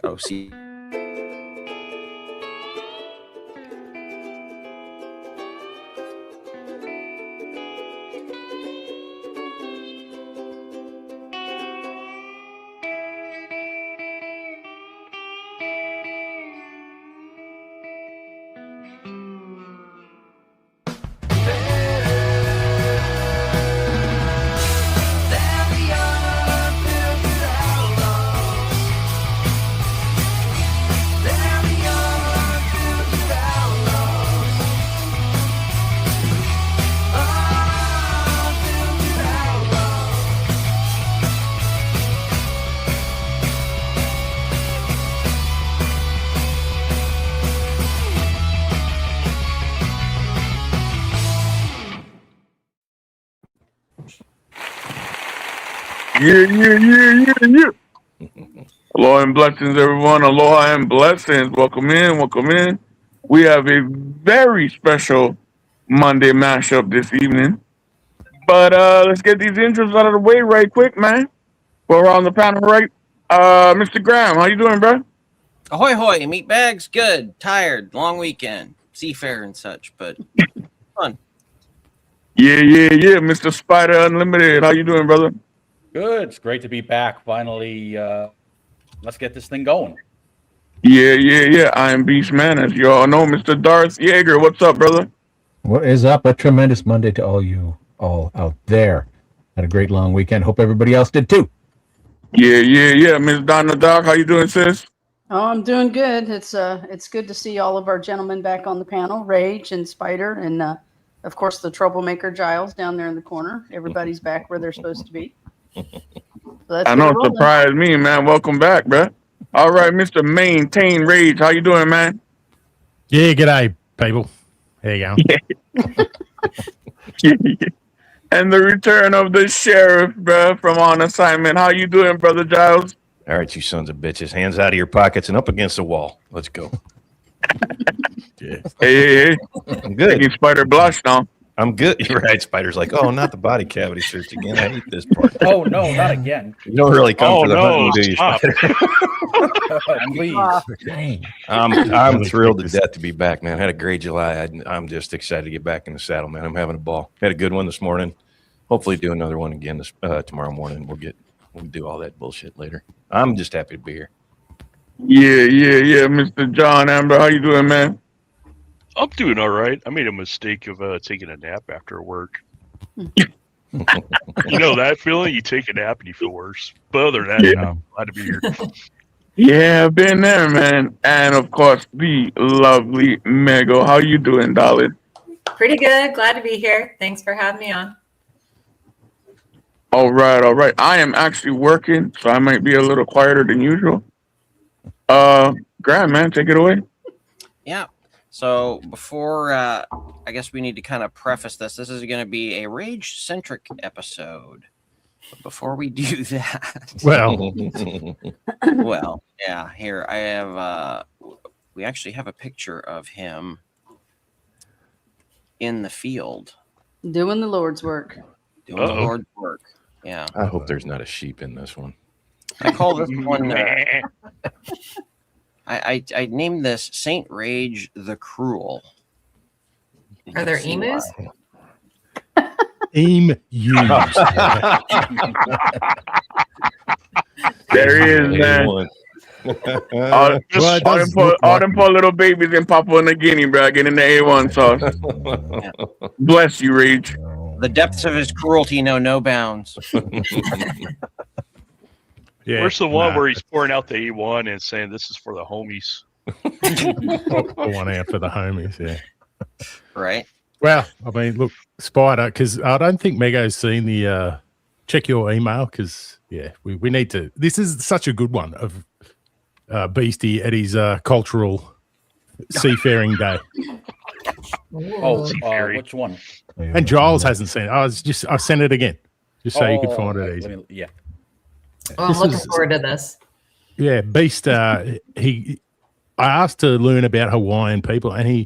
Oh, see. Yeah. Aloha and blessings, everyone. Aloha and blessings. Welcome in. We have a very special Monday mashup this evening. But let's get these intros out of the way right quick, man. We're on the panel, right? Mr. Graham, how you doing, bro? Ahoy, hoy, meat bags. Good. Tired. Long weekend. Seafair and such, but fun. Yeah. Mr. Spydyr Unlimited, how you doing, brother? Good. It's great to be back. Finally, let's get this thing going. Yeah. I am Beast Man, as you all know. Mr. Darth Yeager, what's up, brother? What is up? A tremendous Monday to all out there. Had a great long weekend. Hope everybody else did too. Yeah. Miss Donna Doc, how you doing, sis? Oh, I'm doing good. It's good to see all of our gentlemen back on the panel, Rage and Spydyr, and of course the troublemaker Giles down there in the corner. Everybody's back where they're supposed to be. So I know, it surprised me, man. Welcome back, bro. All right, Mr. Maintain Rage, how you doing, man? Yeah, g'day, people. There you go. And the return of the sheriff, bro, from on assignment. How you doing, brother Giles? All right, you sons of bitches. Hands out of your pockets and up against the wall. Let's go. Yeah. Hey. I'm good. Making Spydyr blush now. I'm good. You're right. Spyder's like, oh, not the body cavity search again. I hate this part. Oh, no, not again. You don't really come for the hunting, do you, stop. Spider? Please. I'm thrilled to death to be back, man. Had a great July. I'm just excited to get back in the saddle, man. I'm having a ball. Had a good one this morning. Hopefully do another one again tomorrow morning. We'll do all that bullshit later. I'm just happy to be here. Yeah. Mr. John Amber, how you doing, man? I'm doing all right. I made a mistake of taking a nap after work. You know that feeling? You take a nap and you feel worse. But other than that, I'm glad to be here. Yeah, I've been there, man. And of course, the lovely Mego. How you doing, darling? Pretty good. Glad to be here. Thanks for having me on. All right. I am actually working, so I might be a little quieter than usual. Graham, man, take it away. Yeah. So before, I guess we need to kind of preface this. This is going to be a rage-centric episode. But before we do that, well, yeah. Here I have. We actually have a picture of him in the field doing the Lord's work. Doing the Lord's work. Yeah. I hope there's not a sheep in this one. I call this one. I named this Saint Rage the Cruel. Are there emus? Emus. There he is, man. All them poor little babies in Papua New Guinea, bro, getting the A1 sauce. Bless you, Rage. The depths of his cruelty know no bounds. Yeah, where's the one where he's pouring out the A1 and saying this is for the homies? I want out for the homies, yeah. Right. Well, I mean, look, Spydyr, because I don't think Mego's seen the check your email, because, yeah, we need to. This is such a good one of Beastie at his cultural seafaring day. Which one? And Giles hasn't seen it. I sent it again, just so you could find it easy. Yeah. Well, I'm looking forward to this. Yeah, Beast. I asked to learn about Hawaiian people, and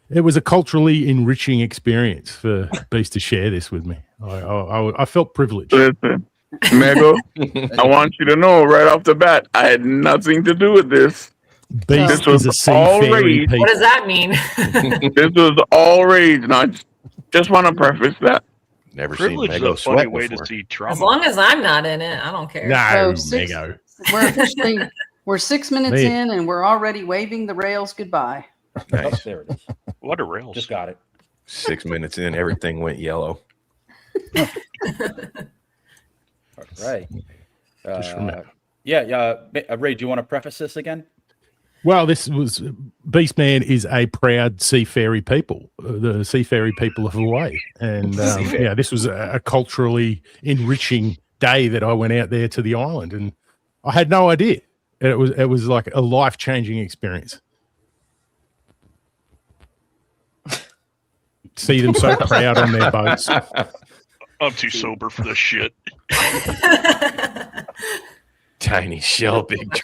it was a culturally enriching experience for Beast to share this with me. I felt privileged. Listen, Mego, I want you to know right off the bat, I had nothing to do with this. Beast This is was a all seafaring rage. people. What does that mean? This was all rage, and I just want to preface that. Never seen Privilege is Mego a funny sweat way before. to see As trauma. long as I'm not in it, I don't care. No, So Mego. we're 6 minutes Me. in, and we're already waving the rails goodbye. Oh, Nice. there it is. What a rails. Just got it. 6 minutes in, everything went yellow. All right. Just remember. Ray, do you want to preface this again? Well, this was Beastman is a proud seafaring people, the seafaring people of Hawaii, and yeah, this was a culturally enriching day that I went out there to the island, and I had no idea. It was like a life-changing experience. See them so proud on their boats. I'm too sober for this shit. Tiny shell, big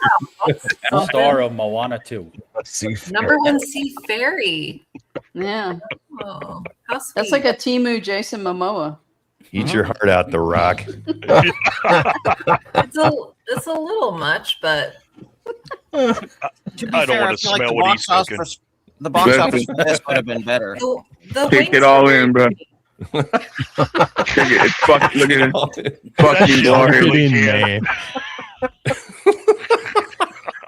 Star of Moana 2. #1 sea fairy. Yeah, Oh, how sweet. that's like a Timu Jason Momoa. Eat your heart out, The Rock. It's a little much, but To be I don't fair, wanna feel like smell the what box he's office cooking. the box office for this would have been better. the Take wings it are all very in, bro. pretty. Check it. It's fucking, look at it. Fucking shit Lock glorious. it really in, can. man.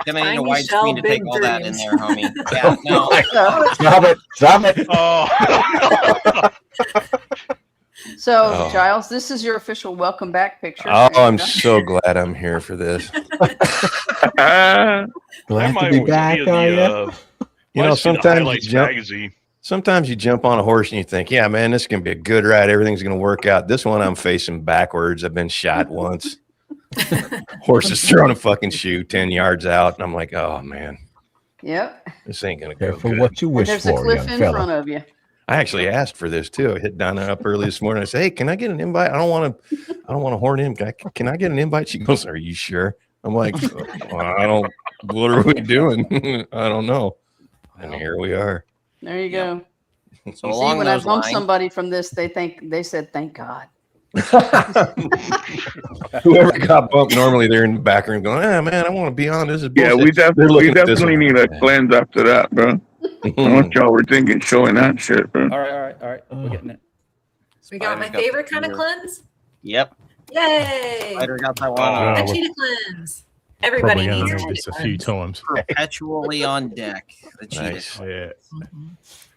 Gonna need a Tiny shell, widescreen to take big all that in dreams. there, homie. Yeah, no. Stop it. Oh, So, Oh. Giles, this is your official welcome back picture. Oh, There you I'm go. so glad I'm here for this. Ah, Glad I to be might back, be are ya? You know, might see the sometimes Highlights you jump, magazine. sometimes you jump on a horse and you think, yeah, man, this is going to be a good ride. Everything's going to work out. This one, I'm facing backwards. I've been shot once. Horse is throwing a fucking shoe 10 yards out. And I'm like, oh, man, Yep. this ain't going to go Careful good. what you And wish there's a for, cliff young in fella. front of you. I actually asked for this too. I hit Donna up early this morning. I said, hey, can I get an invite? I don't want to horn in. Can I get an invite? She goes, are you sure? I'm like, well, what are we doing? I don't know. And here we are. There you go. So See, along when I those bump lines, somebody from this, they said, thank God. Whoever got bumped, normally they're in the background going, man, I want to be on. This is yeah, bullshit. we They're definitely looking at this one. need a cleanse after that, bro. I don't know what y'all were thinking showing that shit, bro. All right. We're getting it. We got my Spider's got favorite the kind of finger. cleanse. Yep, Yay! Spider got that one. Oh, A well, cheetah cleanse. probably Everybody going needs to a need cheetah this a few cleanse. times. Perpetually on deck. The cheetah. Nice. Yeah.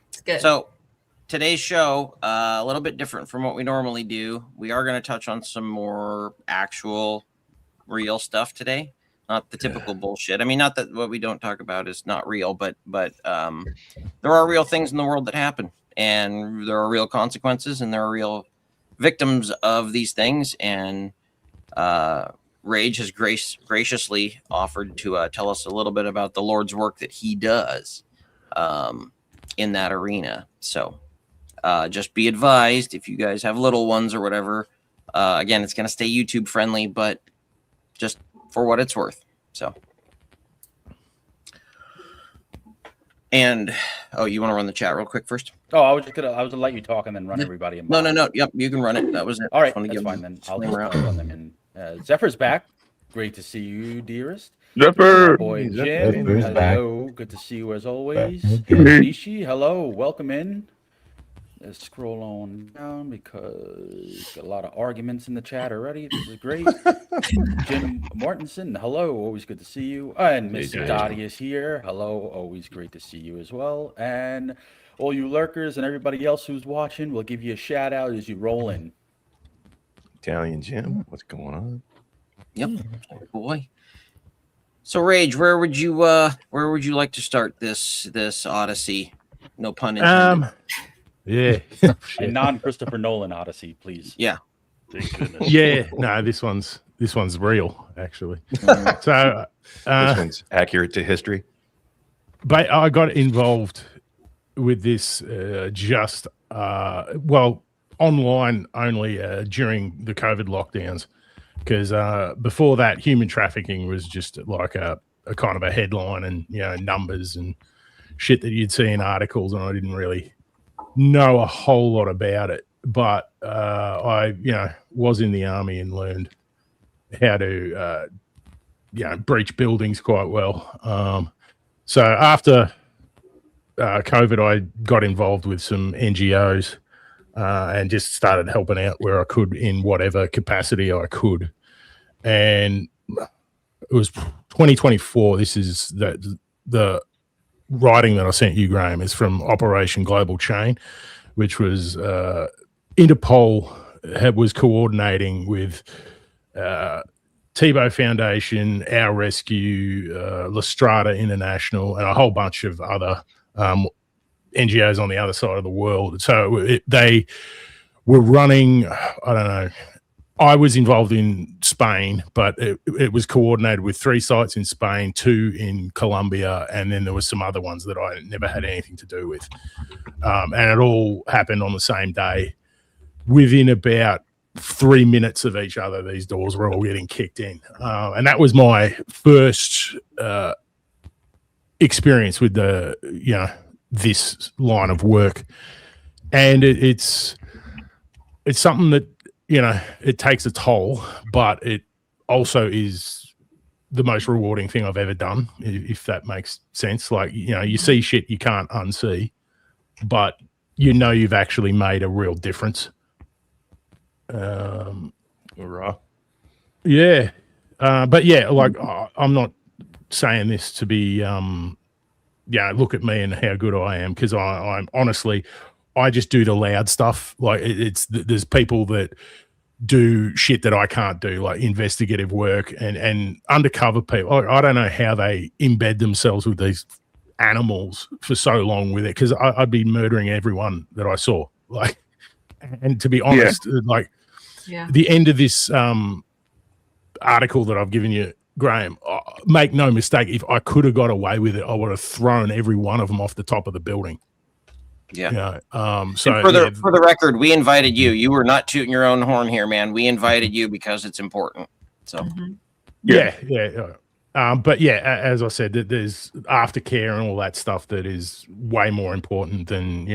It's good. So today's show, a little bit different from what we normally do. We are going to touch on some more actual, real stuff today. Not the typical bullshit. I mean, not that what we don't talk about is not real, but there are real things in the world that happen, and there are real consequences, and there are real victims of these things. And Rage has graciously offered to tell us a little bit about the Lord's work that He does in that arena. So just be advised if you guys have little ones or whatever. Again, it's going to stay YouTube friendly, but just for what it's worth. So, and you want to run the chat real quick first? Oh, I was gonna let you talk and then run everybody. In No. Yep, you can run it. That was it. All right, Just wanna that's give fine them then. I'll disclaimer just out. run them in. Zephyr's back. Great to see you, dearest. Zephyr. Boy Jim, Zephyr's back. hello. Good to see you as always. Okay. Nishi, hello. Welcome in. Let's scroll on down because got a lot of arguments in the chat already. This is great. Jim Mortensen, hello. Always good to see you. And Miss Jim. Dottie is here. Hello. Always great to see you as well. And all you lurkers and everybody else who's watching, we'll give you a shout out as you roll in. Italian Jim, what's going on? Yep, boy. So, Rage, where would you like to start this odyssey? No pun intended. Yeah. A non-Christopher Nolan Odyssey, please. Yeah. Thank goodness. Yeah. No, this one's real, actually. So This one's accurate to history. but I got involved with this online only during the COVID lockdowns, because before that, human trafficking was just like a kind of a headline and numbers and shit that you'd see in articles, and I didn't really know a whole lot about it. But I was in the army and learned how to breach buildings quite well. So after COVID, I got involved with some NGOs and just started helping out where I could in whatever capacity I could. And it was 2024. This is the writing that I sent you, Graham, is from Operation Global Chain, which was Interpol was coordinating with Tebow Foundation, Our Rescue, La Strada International, and a whole bunch of other NGOs on the other side of the world. So they were running, I don't know, I was involved in Spain, but it was coordinated with 3 sites in Spain, 2 in Colombia, and then there were some other ones that I never had anything to do with. And it all happened on the same day. Within about 3 minutes of each other, these doors were all getting kicked in. And that was my first experience with this line of work. And it's something that, it takes a toll, but it also is the most rewarding thing I've ever done, if that makes sense. Like, you see shit you can't unsee, but you've actually made a real difference. Hurrah. Yeah. But yeah, like, I'm not saying this to be, look at me and how good I am, because I'm honestly, I just do the loud stuff. Like, there's people that do shit that I can't do, like investigative work and undercover people. I don't know how they embed themselves with these animals for so long with it, because I'd be murdering everyone that I saw. Like, and to be honest, the end of this article that I've given you, Graham, make no mistake, if I could have got away with it, I would have thrown every one of them off the top of the building. Yeah. So for the record, we invited you. You were not tooting your own horn here, man. We invited you because it's important. So but yeah, as I said, there's aftercare and all that stuff that is way more important than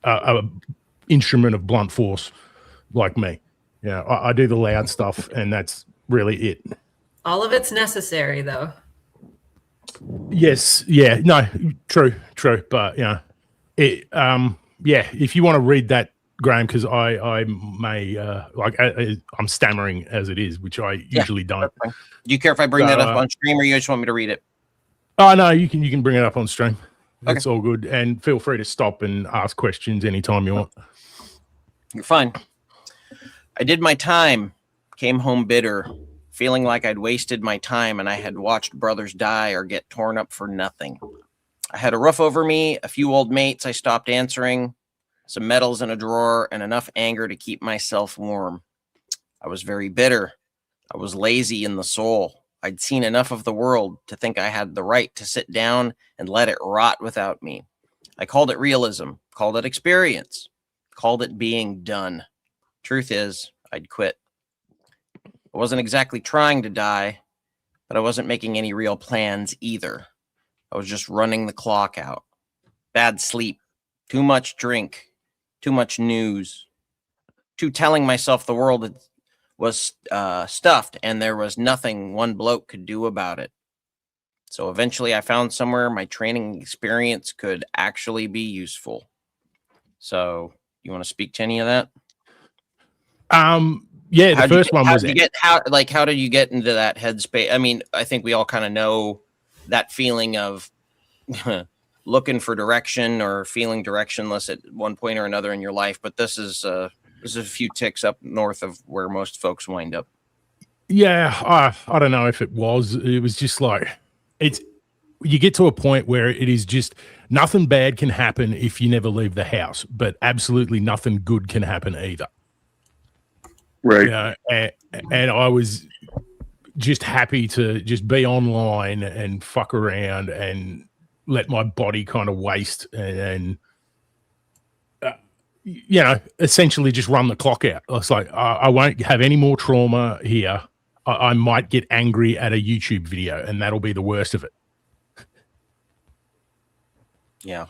a instrument of blunt force like me. I do the loud stuff, and that's really it. All of it's necessary, though. Yes. Yeah. No. True. But if you want to read that, Graham, because I may I'm stammering as it is, which I usually don't. Do you care if I bring that up on stream, or you just want me to read it? Oh no, you can bring it up on stream. Okay. It's all good, and feel free to stop and ask questions anytime you want. You're fine. I did my time, came home bitter, feeling like I'd wasted my time and I had watched brothers die or get torn up for nothing. I had a roof over me, a few old mates I stopped answering, some medals in a drawer, and enough anger to keep myself warm. I was very bitter. I was lazy in the soul. I'd seen enough of the world to think I had the right to sit down and let it rot without me. I called it realism, called it experience, called it being done. Truth is, I'd quit. I wasn't exactly trying to die, but I wasn't making any real plans either. I was just running the clock out. Bad sleep, too much drink, too much news, too telling myself the world was stuffed and there was nothing one bloke could do about it. So eventually I found somewhere my training experience could actually be useful. So you want to speak to any of that? Yeah, the first one was how did you get into that headspace? I mean, I think we all kind of know that feeling of looking for direction or feeling directionless at one point or another in your life. But this is a few ticks up north of where most folks wind up. Yeah, I don't know if it was just like you get to a point where it is just nothing bad can happen if you never leave the house, but absolutely nothing good can happen either. Right. And I was just happy to just be online and fuck around and let my body kind of waste and essentially just run the clock out. It's like, I won't have any more trauma here. I might get angry at a YouTube video, and that'll be the worst of it. Yeah.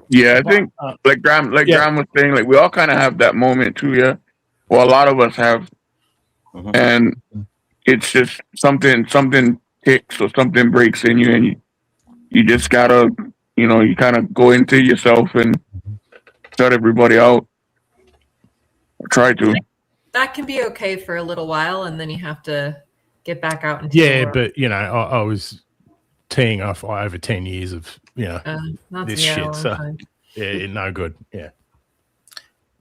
Yeah, I think like Graham was saying, like we all kind of have that moment too, yeah. Well, a lot of us have and it's just something ticks or something breaks in you, and you just gotta, you kind of go into yourself and shut everybody out. Or try to. That can be okay for a little while, and then you have to get back out into the Yeah, world. but I was teeing off over 10 years of this shit. So yeah, no good. Yeah.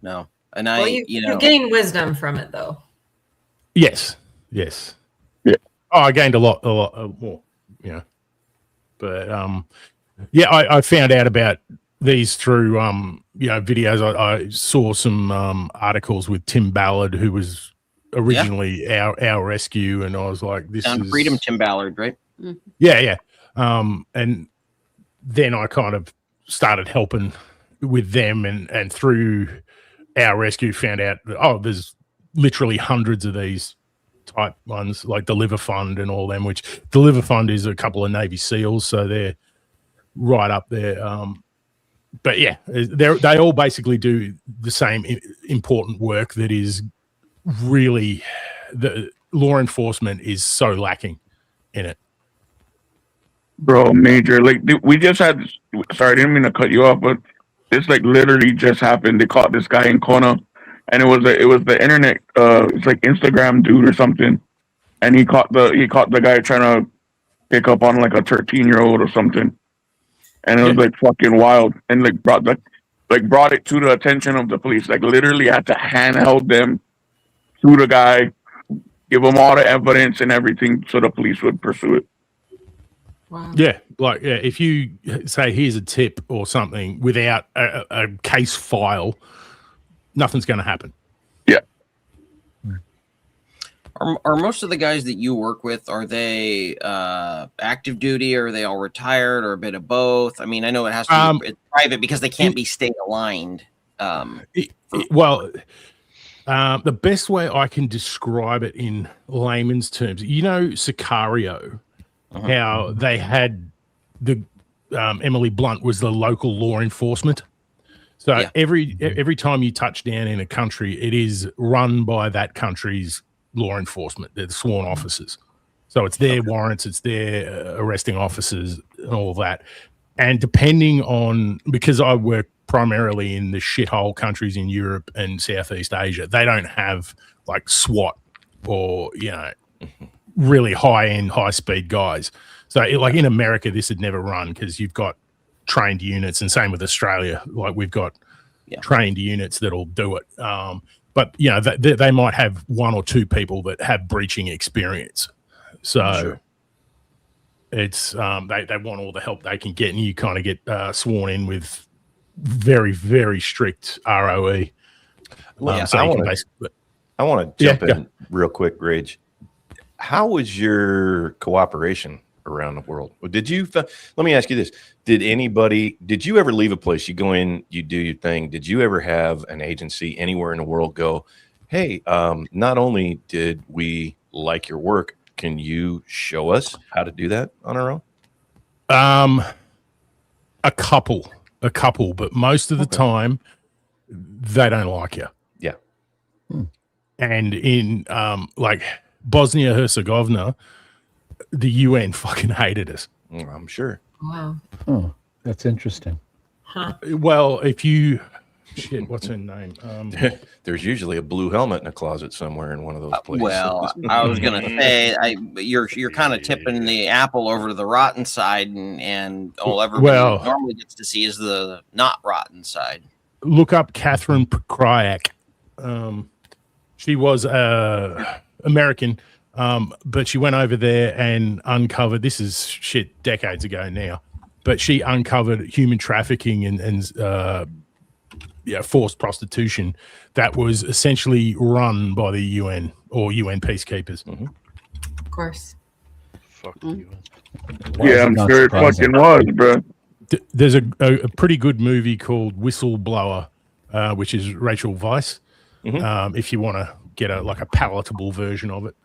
No, and Well, you gain wisdom from it, though. Yes. Yeah. Oh, I gained a lot more. But I found out about these through videos. I saw some articles with Tim Ballard, who was originally our rescue, and I was like, "This is Freedom." Tim Ballard, right? Yeah. And then I kind of started helping with them, and through our rescue, found out that there's literally hundreds of these type ones, like the Liver Fund and all them. Which the Liver Fund is a couple of Navy SEALs, so they're right up there. But yeah, they all basically do the same important work that is really, the law enforcement is so lacking in it. Bro, major. Like, we just had, sorry, I didn't mean to cut you off, but this like literally just happened. They caught this guy in Kona, and it was the internet, it's like Instagram dude or something, and he caught the guy trying to pick up on like a 13-year-old or something. And it was like fucking wild, and like brought it to the attention of the police. Like, literally had to handheld them to the guy, give him all the evidence and everything, so the police would pursue it. Wow. Yeah, if you say here's a tip or something without a case file, nothing's going to happen. Yeah. Are most of the guys that you work with, are they active duty, or are they all retired, or a bit of both? I mean, I know it has to be it's private because they can't be state aligned. The best way I can describe it in layman's terms, Sicario, how they had the Emily Blunt was the local law enforcement. So every time you touch down in a country, it is run by that country's law enforcement. They're the sworn officers. So it's their warrants, it's their arresting officers and all that. And depending on, because I work primarily in the shithole countries in Europe and Southeast Asia, they don't have like SWAT or, really high-end, high-speed guys. So like in America, this would never run because you've got trained units, and same with Australia. Like, we've got trained units that'll do it. But they might have one or two people that have breaching experience. So it's they want all the help they can get, and you kind of get sworn in with very, very strict ROE. I want to jump in real quick, Rage. How was your cooperation around the world? Let me ask you this. Did you ever leave a place, you go in, you do your thing? Did you ever have an agency anywhere in the world go, hey, not only did we like your work, can you show us how to do that on our own? A couple, but most of the time they don't like you. Yeah. And in like Bosnia Herzegovina, the UN fucking hated us. I'm sure. Wow. Oh, that's interesting. Huh. Well, if you what's her name? There's usually a blue helmet in a closet somewhere in one of those places. Well, I was gonna say, you're kind of tipping the apple over to the rotten side, and all everybody normally gets to see is the not rotten side. Look up Catherine Kryak. She was American, but she went over there and uncovered, this is shit decades ago now, but she uncovered human trafficking and forced prostitution that was essentially run by the UN or UN peacekeepers. Of course. Fuck the UN. Yeah, I'm sure it fucking was, bro. There's a pretty good movie called Whistleblower, which is Rachel Weisz. If you want to get a palatable version of it,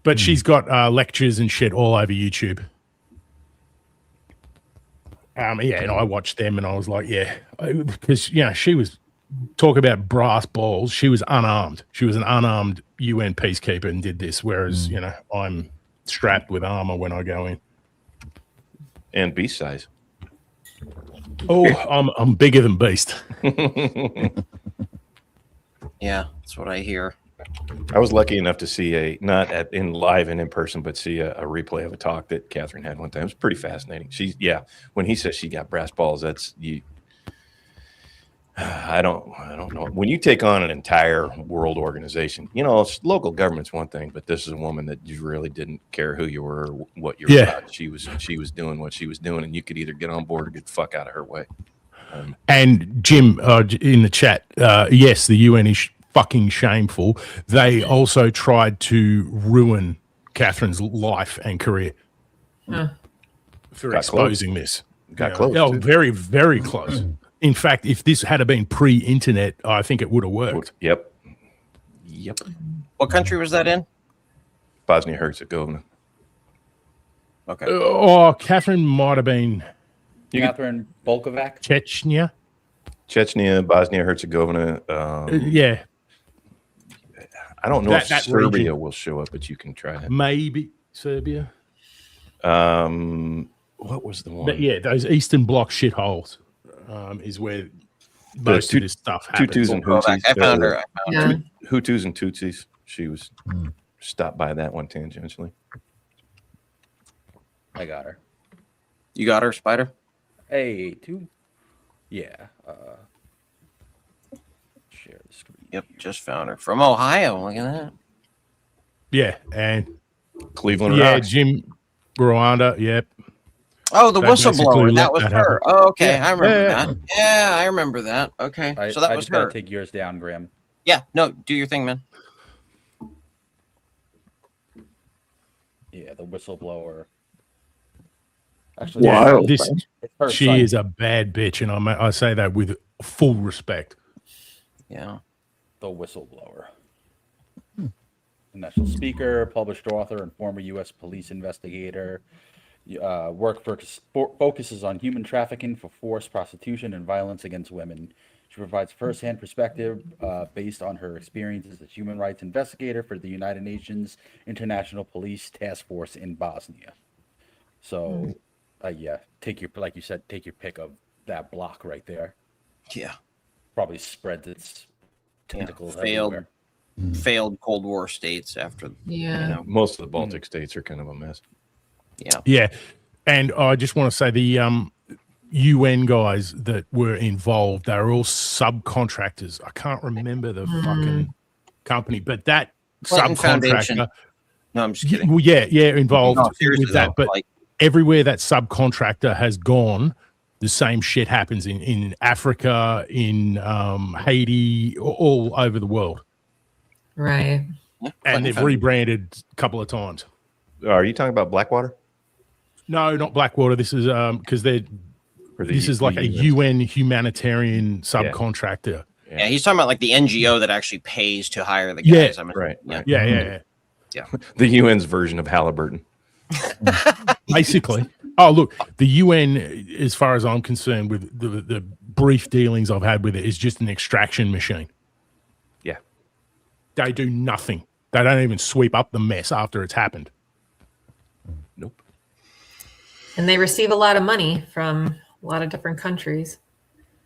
but she's got lectures and shit all over YouTube. And I watched them, and I was like, because she was talk about brass balls. She was unarmed. She was an unarmed UN peacekeeper and did this, whereas, you know, I'm strapped with armor when I go in. And beast size. Oh, I'm bigger than Beast. Yeah, that's what I hear. I was lucky enough to see in live and in person, but see a replay of a talk that Catherine had one time. It was pretty fascinating. When he says she got brass balls, that's you. I don't know. When you take on an entire world organization, you know, local government's one thing, but this is a woman that you really didn't care who you were or what you were about. She was doing what she was doing, and you could either get on board or get the fuck out of her way. And Jim, in the chat, yes, the UN is fucking shameful. They also tried to ruin Catherine's life and career for exposing this. Got close. Oh, very, very close. In fact, if this had been pre-internet, I think it would have worked. Yep. What country was that in? Bosnia-Herzegovina. Okay. Catherine might have been Catherine Volkovac. Chechnya, Bosnia-Herzegovina. Yeah. I don't know if Serbia region will show up, but you can try it. Maybe Serbia. What was the one? But yeah, those Eastern Bloc shitholes is where most of this stuff happens. Hutus and Hutsis. I found her. Hutus and Tutsis. She was stopped by that one tangentially. I got her. You got her, Spydyr? Hey, two. Yeah. Share the screen. Yep, just found her. From Ohio. Look at that. Yeah, and Cleveland. Yeah, Rocks. Jim Rwanda. Yep. Oh, the That basically whistleblower. let That was that her. happen. Oh, okay. Yeah. I remember Yeah. that. Yeah, I remember that. Okay. So that I was just gotta her. take yours down, Graham. Yeah, no, do your thing, man. Yeah, the whistleblower. Actually, Wow. This it's her she son. is a bad bitch, and I say that with full respect. Yeah. The whistleblower. A national speaker, published author, and former U.S. police investigator. Focuses on human trafficking for forced prostitution and violence against women. She provides firsthand perspective based on her experiences as human rights investigator for the United Nations International Police Task Force in Bosnia. So, yeah, take your pick of that block right there. Yeah. Probably spreads its tentacles everywhere. Failed Cold War states after. Yeah. You know, Most of the Baltic states are kind of a mess. yeah. Yeah, and I just want to say the UN guys that were involved, they were all subcontractors. I can't remember the fucking company, but that Clinton Foundation. subcontractor. No, I'm just kidding. Well, yeah, involved No, seriously, with that. though, But like, everywhere that subcontractor has gone, the same shit happens in Africa, in Haiti, all over the world. Right. yeah, And they've rebranded a couple of times. Are you talking about Blackwater? No, not Blackwater. This is because this is like a UN humanitarian subcontractor. Yeah, he's talking about like the NGO that actually pays to hire the Yeah, guys. right. Yeah. The UN's version of Halliburton. Basically. Oh, look, the UN, as far as I'm concerned, with the brief dealings I've had with it, is just an extraction machine. Yeah. They do nothing. They don't even sweep up the mess after it's happened. Nope. And they receive a lot of money from a lot of different countries.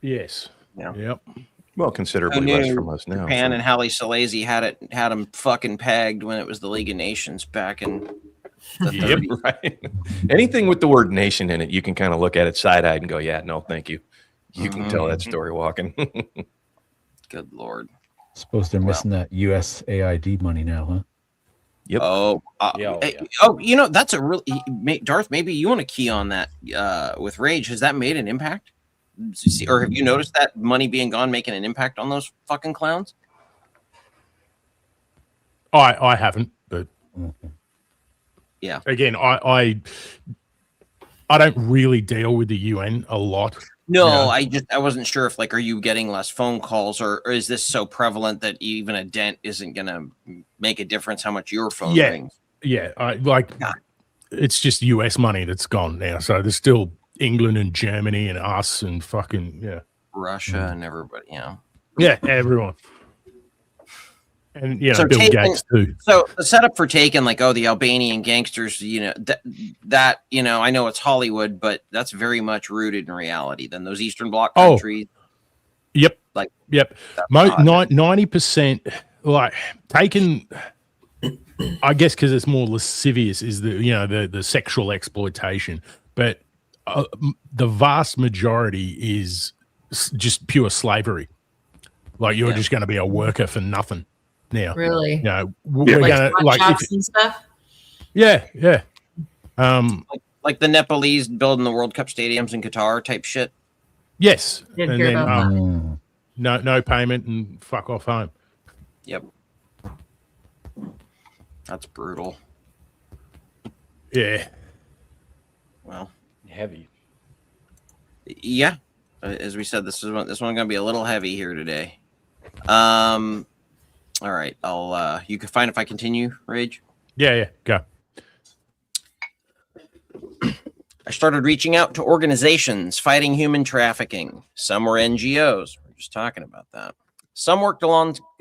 Yes. Yeah. Yep. Well, considerably less from us now. Japan and Haile Selassie had him fucking pegged when it was the League of Nations back in the 30s. Right. Anything with the word nation in it, you can kind of look at it side-eyed and go, yeah, no, thank you. You can tell that story walking. Good Lord. Suppose they're missing that USAID money now, huh? Yep. Oh, you know, that's a really Darth. Maybe you want to key on that with Rage. Has that made an impact? Or have you noticed that money being gone making an impact on those fucking clowns? I haven't, but yeah. Again, I don't really deal with the UN a lot. No, Yeah. I wasn't sure if are you getting less phone calls or is this so prevalent that even a dent isn't gonna make a difference how much your phone rings? Yeah, it's just US money that's gone now. So there's still England and Germany and us and fucking Russia and everybody, Yeah, everyone. And, you know, So Bill Taken- Gates too. So the setup for Taken, like, oh, the Albanian gangsters, you know, that you know, I know it's Hollywood, but that's very much rooted in reality. Then those Eastern Bloc countries. Yep. Like, yep. 90%, like, Taken, I guess because it's more lascivious, is the sexual exploitation, but the vast majority is just pure slavery. Like, you're just going to be a worker for nothing now. Really? You know, we're Like going to like shops and stuff. Yeah. like the Nepalese building the World Cup stadiums in Qatar type shit. Yes. Didn't And hear then about that. no payment and fuck off home. Yep. That's brutal. Yeah. Well, Heavy. yeah. As we said, this one going to be a little heavy here today. All right. I'll you can find if I continue, Rage. Yeah, go. I started reaching out to organizations fighting human trafficking. Some were NGOs. We're just talking about that. Some worked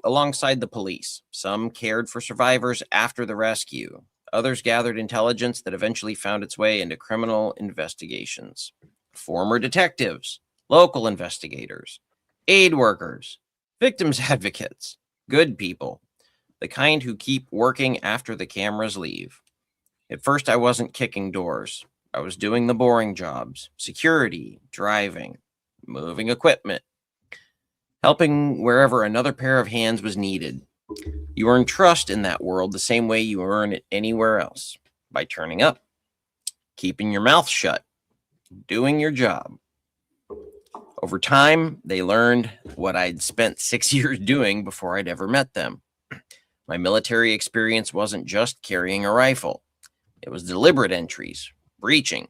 alongside the police. Some cared for survivors after the rescue. Others gathered intelligence that eventually found its way into criminal investigations. Former detectives, local investigators, aid workers, victims advocates, good people, the kind who keep working after the cameras leave. At first, I wasn't kicking doors. I was doing the boring jobs: security, driving, moving equipment, helping wherever another pair of hands was needed. You earn trust in that world the same way you earn it anywhere else, by turning up, keeping your mouth shut, doing your job. Over time, they learned what I'd spent 6 years doing before I'd ever met them. My military experience wasn't just carrying a rifle. It was deliberate entries, breaching,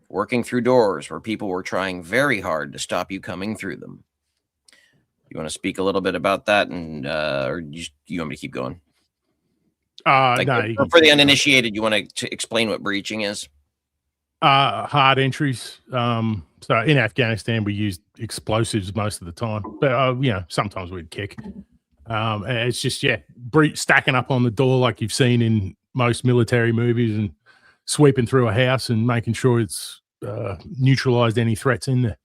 working through doors where people were trying very hard to stop you coming through them. You want to speak a little bit about that, and or you want me to keep going? For the uninitiated, you want to explain what breaching is? Hard entries. So in Afghanistan, we used explosives most of the time, but sometimes we'd kick. And it's just stacking up on the door like you've seen in most military movies, and sweeping through a house and making sure it's neutralized any threats in there.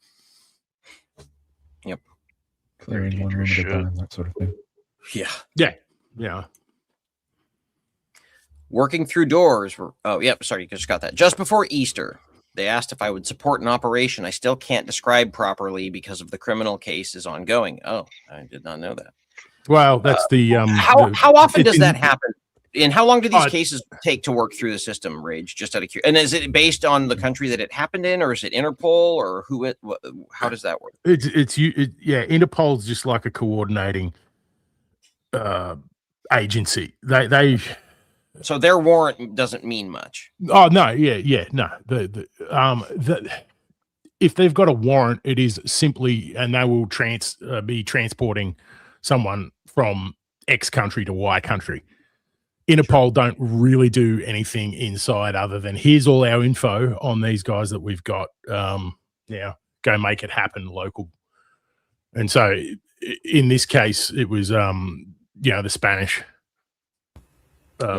Yep. Clearing one room at a time, that sort of thing. Yeah. Working through doors. Sorry, you just got that. Just before Easter, they asked if I would support an operation I still can't describe properly because of the criminal case is ongoing. Oh, I did not know that. Well, that's how often does that happen? And how long do these cases take to work through the system, Rage? Just out of curiosity. And is it based on the country that it happened in, or is it Interpol, or how does that work? Interpol's just like a coordinating agency. They So their warrant doesn't mean much. Oh no, no. If they've got a warrant, it is simply, and they will be transporting someone from X country to Y country. Interpol don't really do anything inside other than here's all our info on these guys that we've got. Now go make it happen local. And so in this case, it was the Spanish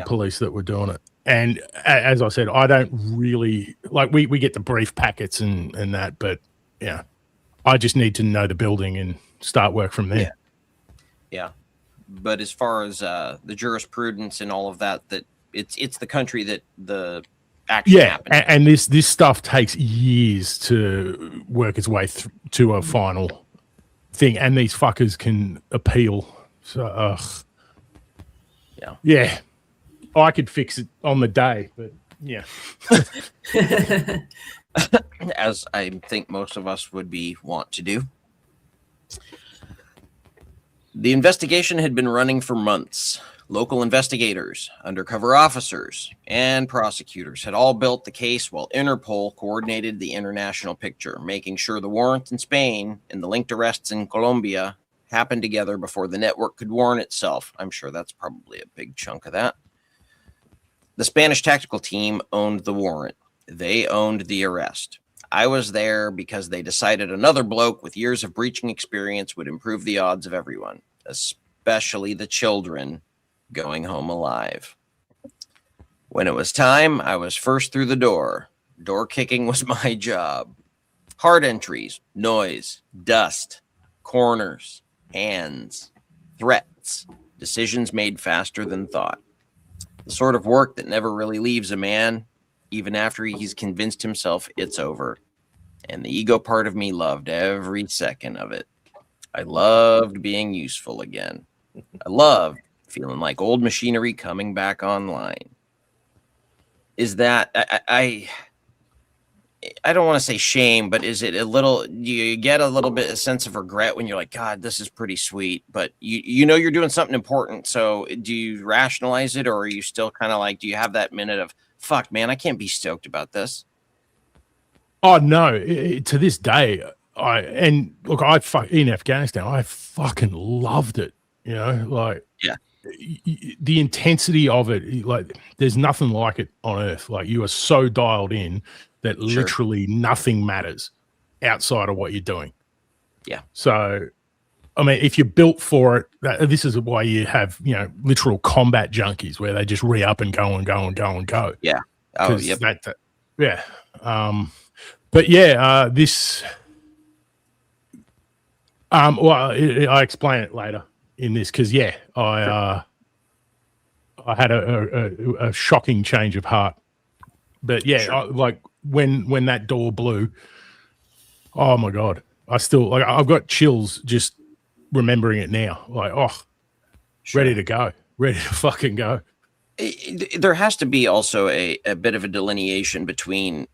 police that were doing it. And as I said, I don't really like we get the brief packets and that, but I just need to know the building and start work from there. Yeah. But as far as the jurisprudence and all of that it's the country that the action happened. And this stuff takes years to work its way to a final thing, and these fuckers can appeal. So, I could fix it on the day, but as I think most of us would want to do. The investigation had been running for months. Local investigators, undercover officers, and prosecutors had all built the case while Interpol coordinated the international picture, making sure the warrant in Spain and the linked arrests in Colombia happened together before the network could warrant itself. I'm sure that's probably a big chunk of that. The Spanish tactical team owned the warrant. They owned the arrest. I was there because they decided another bloke with years of breaching experience would improve the odds of everyone, especially the children, going home alive. When it was time, I was first through the door. Door kicking was my job. Hard entries, noise, dust, corners, hands, threats, decisions made faster than thought. The sort of work that never really leaves a man, even after he's convinced himself it's over. And the ego part of me loved every second of it. I loved being useful again. I loved feeling like old machinery coming back online. Is that I don't want to say shame, but is it a little, do you get a little bit a sense of regret when you're like, God, this is pretty sweet, but you know you're doing something important. So do you rationalize it, or are you still kind of like, do you have that minute of, fuck, man, I can't be stoked about this? Oh no! To this day, in Afghanistan, I fucking loved it. You know, like the intensity of it. Like, there's nothing like it on earth. Like, you are so dialed in that literally nothing matters outside of what you're doing. Yeah. So, I mean, if you're built for it, this is why you have, you know, literal combat junkies where they just re-up and go and go and go and go. Yeah. Oh, yep. Yeah. But yeah, this. Well, I explain it later in this because I had a shocking change of heart. But yeah, like when that door blew, oh my God, I've got chills just remembering it now. Like, ready to go, ready to fucking go. There has to be also a bit of a delineation between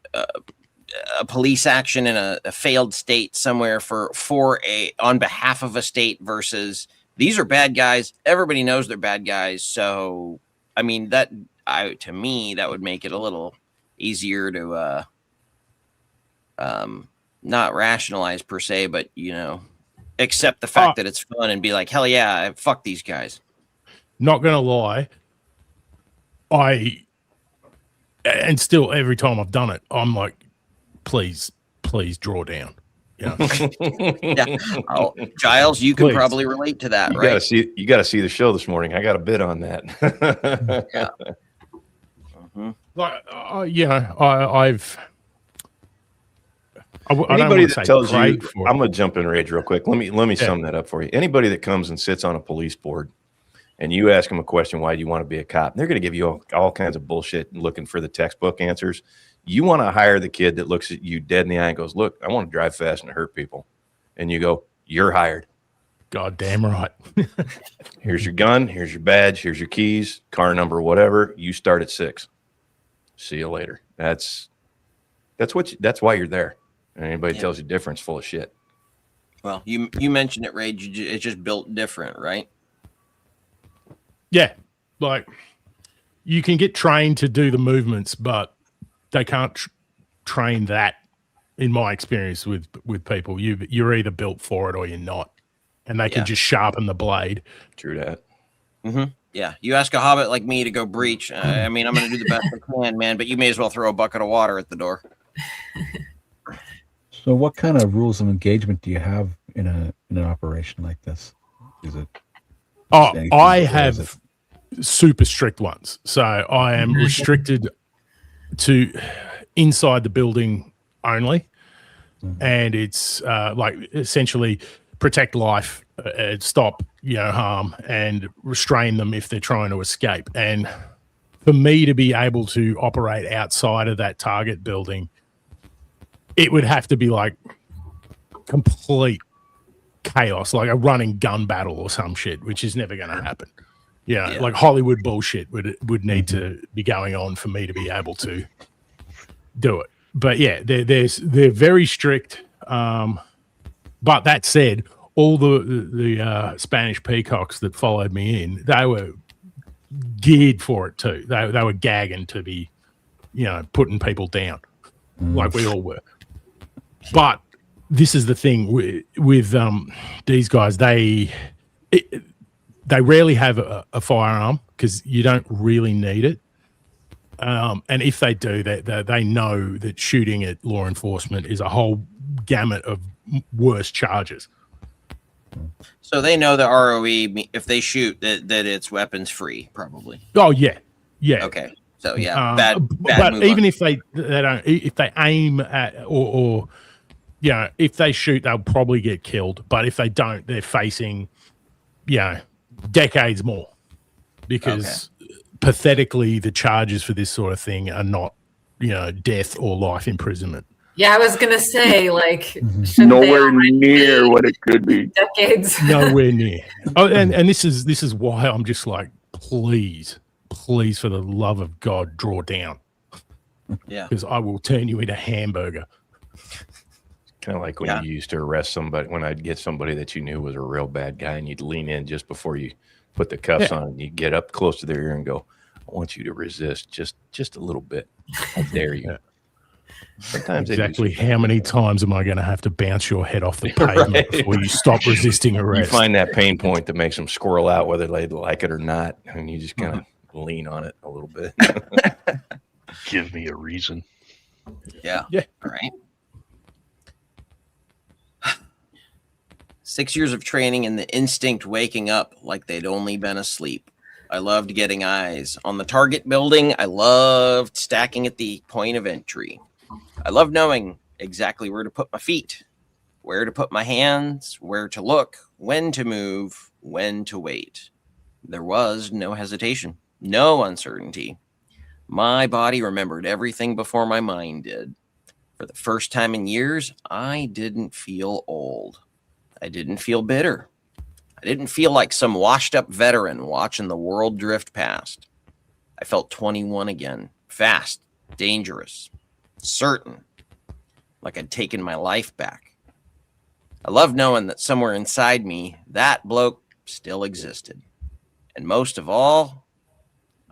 a police action in a failed state somewhere on behalf of a state versus these are bad guys. Everybody knows they're bad guys. So, I mean, to me, that would make it a little easier to not rationalize per se, but, you know, accept the fact that it's fun and be like, hell yeah, fuck these guys. Not gonna lie, and still every time I've done it, I'm like, please draw down. Yeah. Yeah. Oh, Giles, you can probably relate to that, right? You gotta see the show this morning. I got a bit on that. Yeah. Mm-hmm. Like, you know, anybody that tells you, I'm gonna jump in rage real quick. Let me sum that up for you. Anybody that comes and sits on a police board and you ask them a question, why do you want to be a cop? They're going to give you all kinds of bullshit looking for the textbook answers. You want to hire the kid that looks at you dead in the eye and goes, look, I want to drive fast and hurt people. And you go, you're hired. God damn right. Here's your gun. Here's your badge. Here's your keys, car number, whatever. You start at 6. See you later. That's why you're there. And anybody tells you different, full of shit. Well, you mentioned it, Rage. It's just built different, right? Yeah, like you can get trained to do the movements, but they can't train that. In my experience with people, you're either built for it or you're not, and they can just sharpen the blade. True that. Mm-hmm. Yeah, you ask a hobbit like me to go breach. I mean, I'm going to do the best I can, man. But you may as well throw a bucket of water at the door. So, what kind of rules of engagement do you have in an operation like this? Is it? I have super strict ones. So I am restricted to inside the building only. And it's like essentially protect life, stop harm, and restrain them if they're trying to escape. And for me to be able to operate outside of that target building, it would have to be like complete chaos, like a running gun battle or some shit, which is never going to happen. Yeah, like Hollywood bullshit would need to be going on for me to be able to do it. But yeah, they're very strict. But that said, all the Spanish peacocks that followed me in, they were geared for it too. They were gagging to be, putting people down, like we all were. But this is the thing with these guys. They rarely have a firearm because you don't really need it. And if they do, they know that shooting at law enforcement is a whole gamut of worse charges. So they know the ROE, if they shoot, that it's weapons free, probably. Oh, yeah. Yeah. Okay. So, yeah, but move even on. if they don't, if they aim at, or if they shoot, they'll probably get killed. But if they don't, they're facing, decades more, because pathetically, the charges for this sort of thing are not, death or life imprisonment. Yeah, I was gonna say, like, shouldn't Nowhere they near be what it could be. decades. Nowhere near. Oh, and this is why I'm just like, please, for the love of God, draw down. Yeah. Because I will turn you into hamburger. Kind of like when you used to arrest somebody, when I'd get somebody that you knew was a real bad guy, and you'd lean in just before you put the cuffs on, and you get up close to their ear and go, I want you to resist just a little bit. I dare you. Yeah. Sometimes Exactly how many times am I going to have to bounce your head off the pavement before you stop resisting arrest? You find that pain point that makes them squirrel out, whether they like it or not, and you just kind of lean on it a little bit. Give me a reason. Yeah. Yeah. All right. 6 years of training and the instinct waking up like they'd only been asleep. I loved getting eyes on the target building. I loved stacking at the point of entry. I loved knowing exactly where to put my feet, where to put my hands, where to look, when to move, when to wait. There was no hesitation, no uncertainty. My body remembered everything before my mind did. For the first time in years, I didn't feel old. I didn't feel bitter. I didn't feel like some washed up veteran watching the world drift past. I felt 21 again, fast, dangerous, certain, like I'd taken my life back. I loved knowing that somewhere inside me, that bloke still existed. And most of all,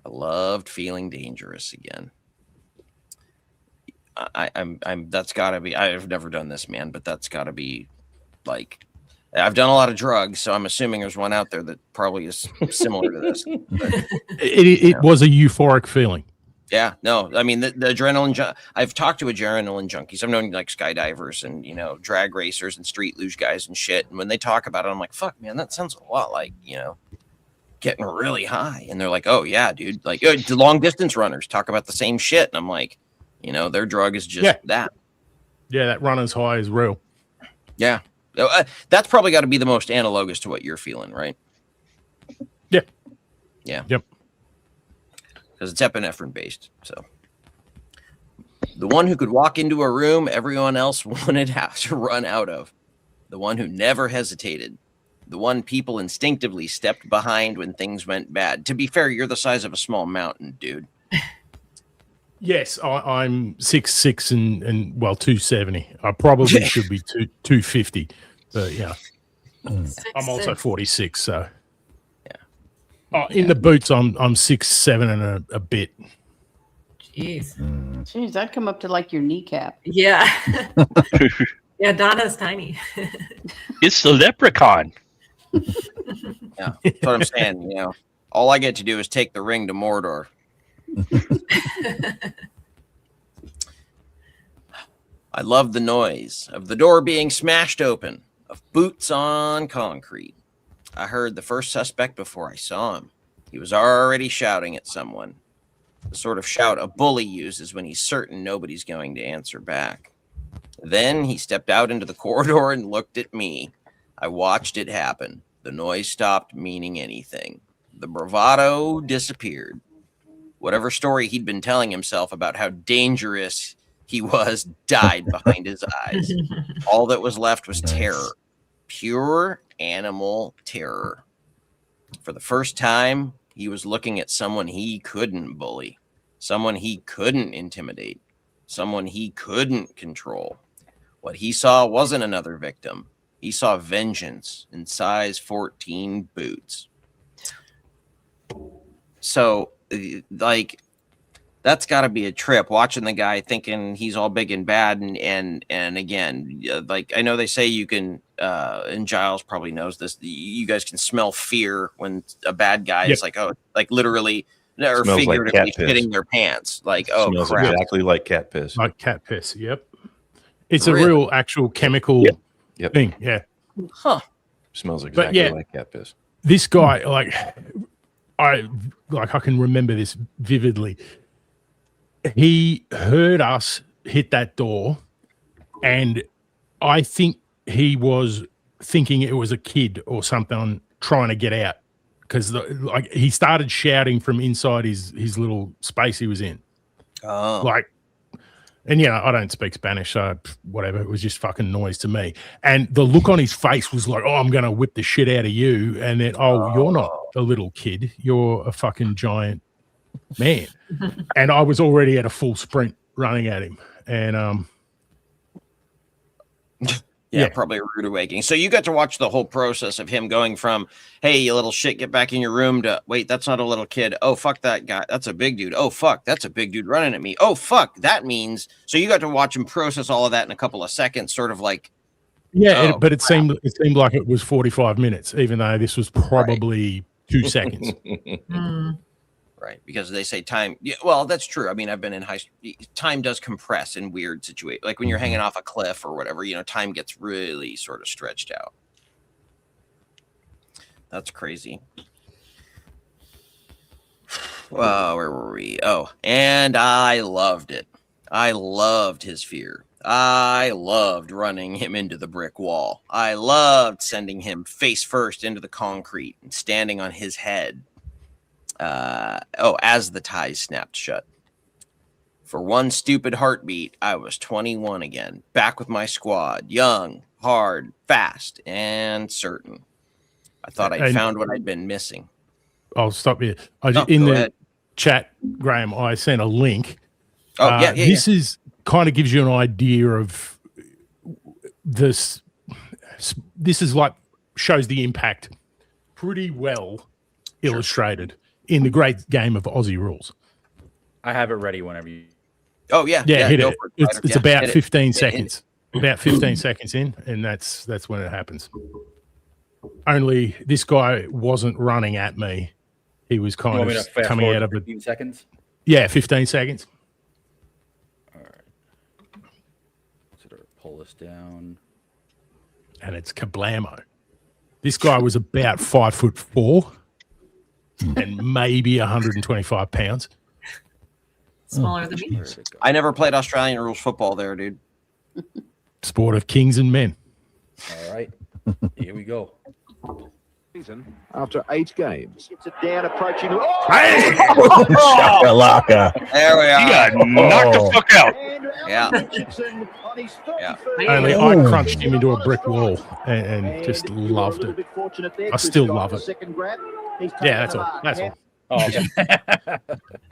I loved feeling dangerous again. I'm that's gotta be, I've never done this, man, but that's gotta be like, I've done a lot of drugs, so I'm assuming there's one out there that probably is similar to this. But, it was a euphoric feeling. yeah, no, I mean, the adrenaline, I've talked to adrenaline junkies. I've known like skydivers and, drag racers and street luge guys and shit. And when they talk about it, I'm like, fuck, man, that sounds a lot like, getting really high. And they're like, oh yeah, dude, like the long distance runners talk about the same shit. And I'm like, their drug is just that. Yeah, that runner's high is real. Yeah. That's probably got to be the most analogous to what you're feeling, right? Yeah. Yeah. Yep. Because it's epinephrine based. So the one who could walk into a room everyone else wanted to run out of. The one who never hesitated. The one people instinctively stepped behind when things went bad. To be fair, you're the size of a small mountain, dude. Yes, I'm 6'6" and 270. I probably should be 250, but yeah, I'm also 46. So yeah, in the boots, I'm 6'7" and a bit. Jeez. Jeez, that'd come up to like your kneecap. Yeah. Yeah, Donna's tiny. It's the leprechaun. Yeah, that's what I'm saying. All I get to do is take the ring to Mordor. I love the noise of the door being smashed open, of boots on concrete. I heard the first suspect before I saw him. He was already shouting at someone. The sort of shout a bully uses when he's certain nobody's going to answer back. Then he stepped out into the corridor and looked at me. I watched it happen. The noise stopped meaning anything. The bravado disappeared. Whatever story he'd been telling himself about how dangerous he was died behind his eyes. All that was left was terror. Pure animal terror. For the first time, he was looking at someone he couldn't bully, someone he couldn't intimidate, someone he couldn't control. What he saw wasn't another victim. He saw vengeance in size 14 boots. So, like, that's got to be a trip, watching the guy thinking he's all big and bad. And again, like, I know they say you can, and Giles probably knows this, you guys can smell fear when a bad guy is like, oh, like literally or Smells like figuratively cat piss. shitting their pants. Like, oh Smells crap. exactly like cat piss. Like cat piss. Yep. It's Really? a real actual chemical Yep. thing. Yeah. Huh. Smells exactly like cat piss. This guy, I can remember this vividly. He heard us hit that door, and I think he was thinking it was a kid or something trying to get out, because he started shouting from inside his little space he was in. Oh. And I don't speak Spanish, so whatever. It was just fucking noise to me. And the look on his face was like, "Oh, I'm going to whip the shit out of you." And then, "Oh, you're not a little kid. You're a fucking giant man." And I was already at a full sprint running at him. And yeah, probably a rude awakening. So you got to watch the whole process of him going from, "Hey, you little shit, get back in your room," to, "Wait, that's not a little kid. Oh, fuck that guy. That's a big dude. Oh, fuck, that's a big dude running at me. Oh, fuck, that means." So you got to watch him process all of that in a couple of seconds, sort of like. Yeah, but it seemed like it was 45 minutes, even though this was probably 2 seconds. Right, because they say time. Yeah, well, that's true. I mean, I've been in time does compress in weird situations, like when you're hanging off a cliff or whatever. Time gets really sort of stretched out. That's crazy. Where were we? Oh, and I loved it. I loved his fear. I loved running him into the brick wall. I loved sending him face first into the concrete and standing on his head. As the ties snapped shut. For one stupid heartbeat, I was 21 again, back with my squad, young, hard, fast, and certain. I thought I'd found what I'd been missing. I'll stop you. In the chat, Graham, I sent a link. This is kind of gives you an idea of this. This is shows the impact pretty well illustrated in the great game of Aussie rules. I have it ready whenever you. Oh yeah, hit it. It's about 15 seconds. About 15 seconds in, and that's when it happens. Only this guy wasn't running at me. He was kind of coming out of 15 seconds. Yeah, 15 seconds. All right. So pull this down. And it's kablamo. This guy was about 5'4" and maybe 125 pounds. Smaller than me. I never played Australian rules football there, dude. Sport of kings and men. All right. Here we go. After 8 games. It's a down approaching. Shakalaka. There we are. He got knocked the fuck out. Yeah. Only I crunched him into a brick wall and just loved it. I still love it. Yeah, that's all. That's all. Oh, okay.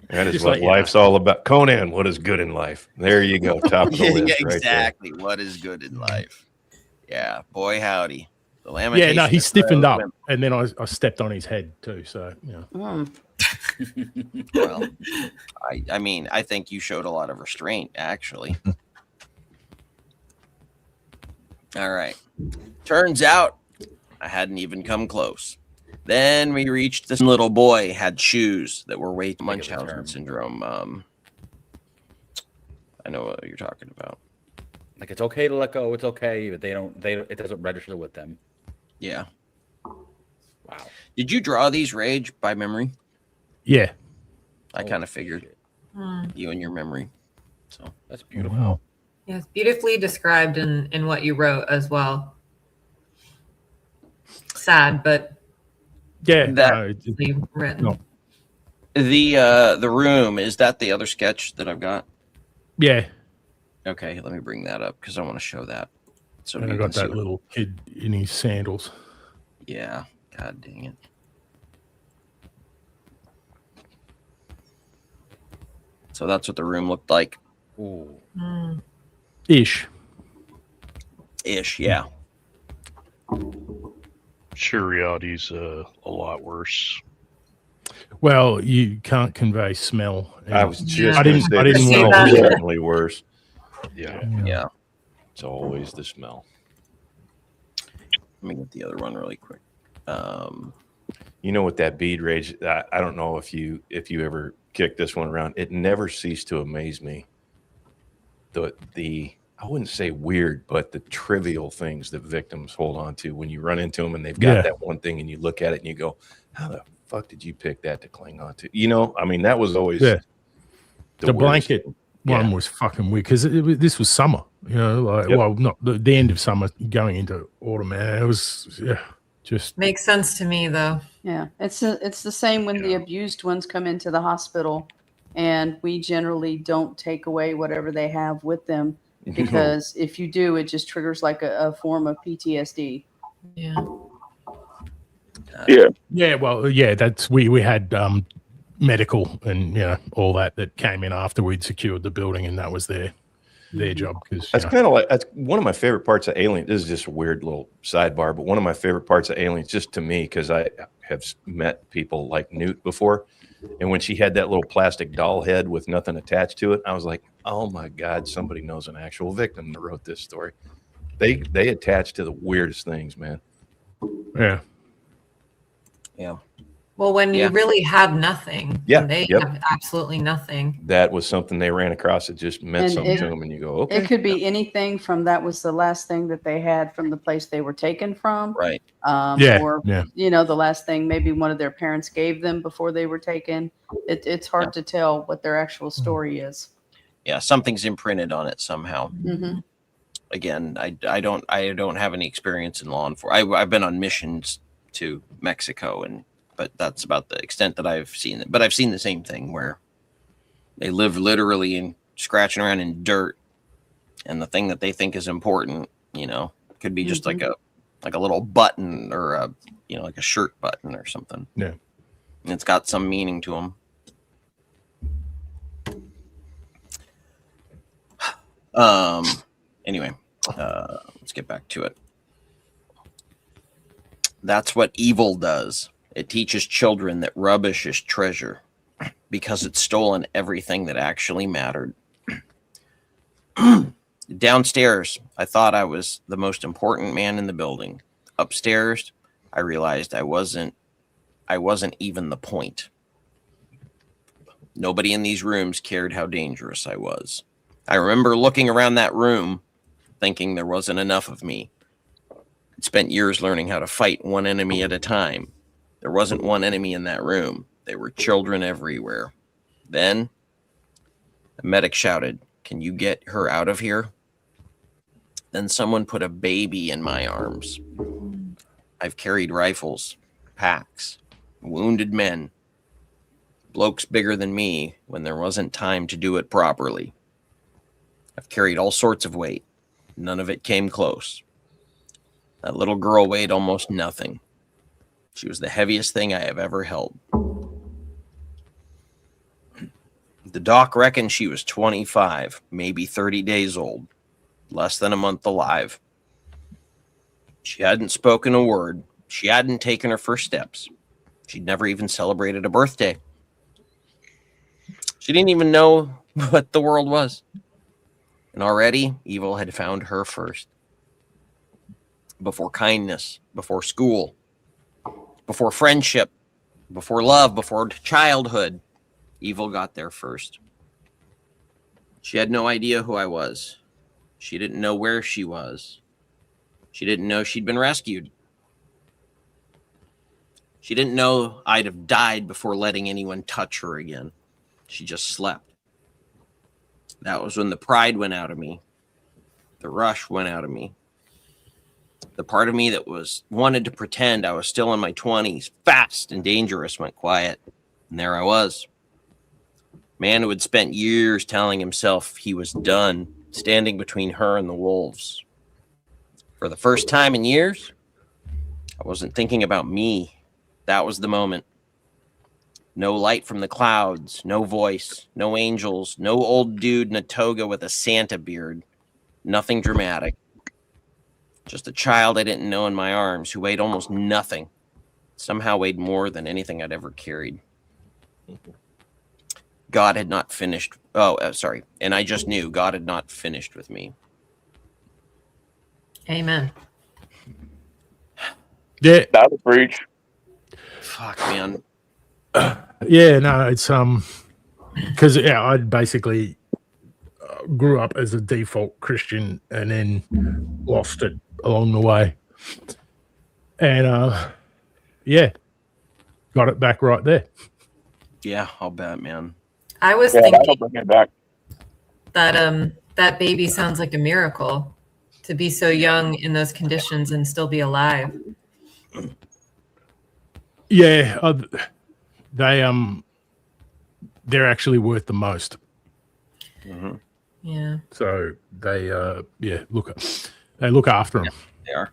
That is what life's all about. Conan, what is good in life? There you go. Top of the list. Exactly. What is good in life? Yeah. Boy, howdy. Yeah, no, he stiffened up, and then I stepped on his head too. So, Well, I mean, I think you showed a lot of restraint, actually. All right. Turns out I hadn't even come close. Then we reached this little boy had shoes that were way Munchausen syndrome. I know what you're talking about. Like, it's okay to let go. It's okay, but it doesn't register with them. Yeah. Wow. Did you draw these, Rage, by memory? Yeah. I kind of figured you and your memory. So that's beautiful. Wow. Yeah, it's beautifully described in what you wrote as well. Sad, but yeah, written. No. The room, is that the other sketch that I've got? Yeah. Okay, let me bring that up because I want to show that. So and I got that little kid in his sandals. Yeah. God dang it. So that's what the room looked like. Ooh. Ish, yeah. Sure, reality's a lot worse. Well, you can't convey smell. I was just I didn't want to certainly worse. Yeah. It's always the smell. Let me get the other one really quick. You know, with that bead rage, I don't know if you ever kicked this one around. It never ceased to amaze me. The I wouldn't say weird, but the trivial things that victims hold on to when you run into them and they've got that one thing and you look at it and you go, how the fuck did you pick that to cling on to? You know, I mean, that was always the blanket one was fucking weird because this was summer, you know, like well, not the end of summer going into autumn, man. It was just makes sense to me though. Yeah, it's the same when the abused ones come into the hospital, and we generally don't take away whatever they have with them, because if you do, it just triggers like a form of PTSD. Yeah. That's we had medical and all that came in after we'd secured the building, and that was their job. Because that's kind of like, that's one of my favorite parts of Alien. This is just a weird little sidebar, but one of my favorite parts of Aliens, just to me, because I have met people like Newt before, and when she had that little plastic doll head with nothing attached to it, I was like, oh my God, somebody knows an actual victim that wrote this story. They attach to the weirdest things, man. Yeah. Well, when you really have nothing, they have absolutely nothing. That was something they ran across that just meant something to them, and you go, okay. It could be anything from that was the last thing that they had from the place they were taken from. Right. Or, the last thing maybe one of their parents gave them before they were taken. It's hard to tell what their actual story is. Yeah, something's imprinted on it somehow. Mm-hmm. Again, I don't have any experience in law enforcement. I've been on missions to Mexico, but that's about the extent that I've seen it. But I've seen the same thing where they live literally in scratching around in dirt, and the thing that they think is important, could be just like a little button or a like a shirt button or something. Yeah, and it's got some meaning to them. Anyway, let's get back to it. That's what evil does. It teaches children that rubbish is treasure because it's stolen everything that actually mattered. Downstairs, I thought I was the most important man in the building. Upstairs, I realized I wasn't even the point. Nobody in these rooms cared how dangerous I was. I remember looking around that room thinking there wasn't enough of me. I'd spent years learning how to fight one enemy at a time. There wasn't one enemy in that room. There were children everywhere. Then the medic shouted, "Can you get her out of here?" Then someone put a baby in my arms. I've carried rifles, packs, wounded men, blokes bigger than me when there wasn't time to do it properly. I've carried all sorts of weight. None of it came close. That little girl weighed almost nothing. She was the heaviest thing I have ever held. The doc reckoned she was 25, maybe 30 days old, less than a month alive. She hadn't spoken a word. She hadn't taken her first steps. She'd never even celebrated a birthday. She didn't even know what the world was. And already, evil had found her first. Before kindness, before school, before friendship, before love, before childhood, evil got there first. She had no idea who I was. She didn't know where she was. She didn't know she'd been rescued. She didn't know I'd have died before letting anyone touch her again. She just slept. That was when the pride went out of me. The rush went out of me. The part of me that wanted to pretend I was still in my 20s, fast and dangerous, went quiet. And there I was. Man who had spent years telling himself he was done, standing between her and the wolves. For the first time in years, I wasn't thinking about me. That was the moment. No light from the clouds, no voice, no angels, no old dude in a toga with a Santa beard. Nothing dramatic. Just a child I didn't know in my arms who weighed almost nothing. Somehow weighed more than anything I'd ever carried. God had not finished. And I just knew God had not finished with me. Amen. Yeah. That'll preach. Fuck, man. Yeah, no, it's because I basically grew up as a default Christian and then lost it along the way, and got it back right there. Yeah, I'll bet, man. I was Yeah, that'll thinking bring it back. that that baby sounds like a miracle to be so young in those conditions and still be alive. Yeah, they're actually worth the most. Mm-hmm. Yeah. So they look after them. They are.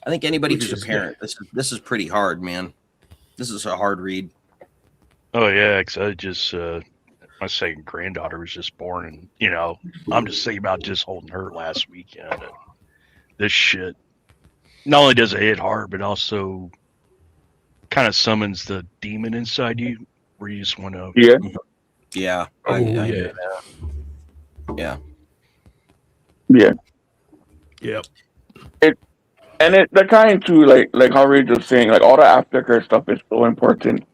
I think anybody Which who's is a parent, this is pretty hard, man. This is a hard read. Oh yeah, because I just my second granddaughter was just born, and I'm just thinking about just holding her last weekend. And this shit not only does it hit hard, but also kind of summons the demon inside you, where you just want to. Yeah. Yeah. Oh, I yeah. hear that. Yeah. Yeah. Yep. And the kind too, like how Ray was saying, like all the aftercare stuff is so important.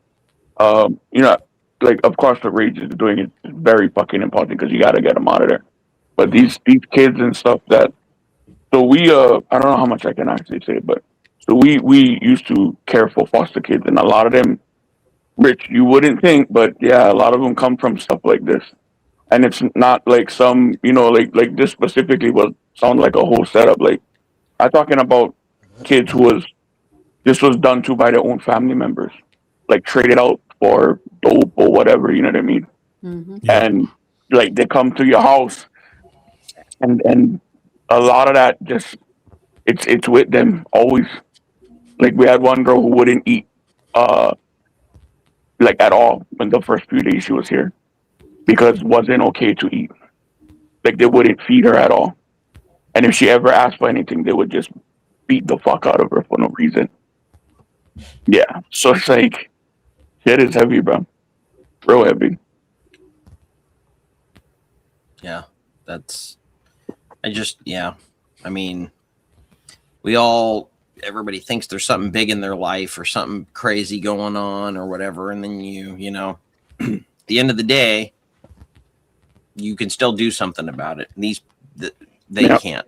Like of course the Rage is doing it is very fucking important because you got to get them out of there. But these kids and stuff so we I don't know how much I can actually say, but so we used to care for foster kids, and a lot of them, Rich, you wouldn't think, but yeah, a lot of them come from stuff like this, and it's not like some like this specifically will sound like a whole setup. Like I'm talking about kids this was done to by their own family members, like traded out for dope or whatever, you know what I mean? Mm-hmm. Yeah. And like they come to your house, and a lot of that just it's with them always. Like we had one girl who wouldn't eat like at all when the first few days she was here because it wasn't okay to eat. Like they wouldn't feed her at all. And if she ever asked for anything, they would just beat the fuck out of her for no reason. Yeah. So it's like shit is heavy, bro. Real heavy. Yeah. I mean, everybody thinks there's something big in their life or something crazy going on or whatever. And then at the end of the day, you can still do something about it. They can't.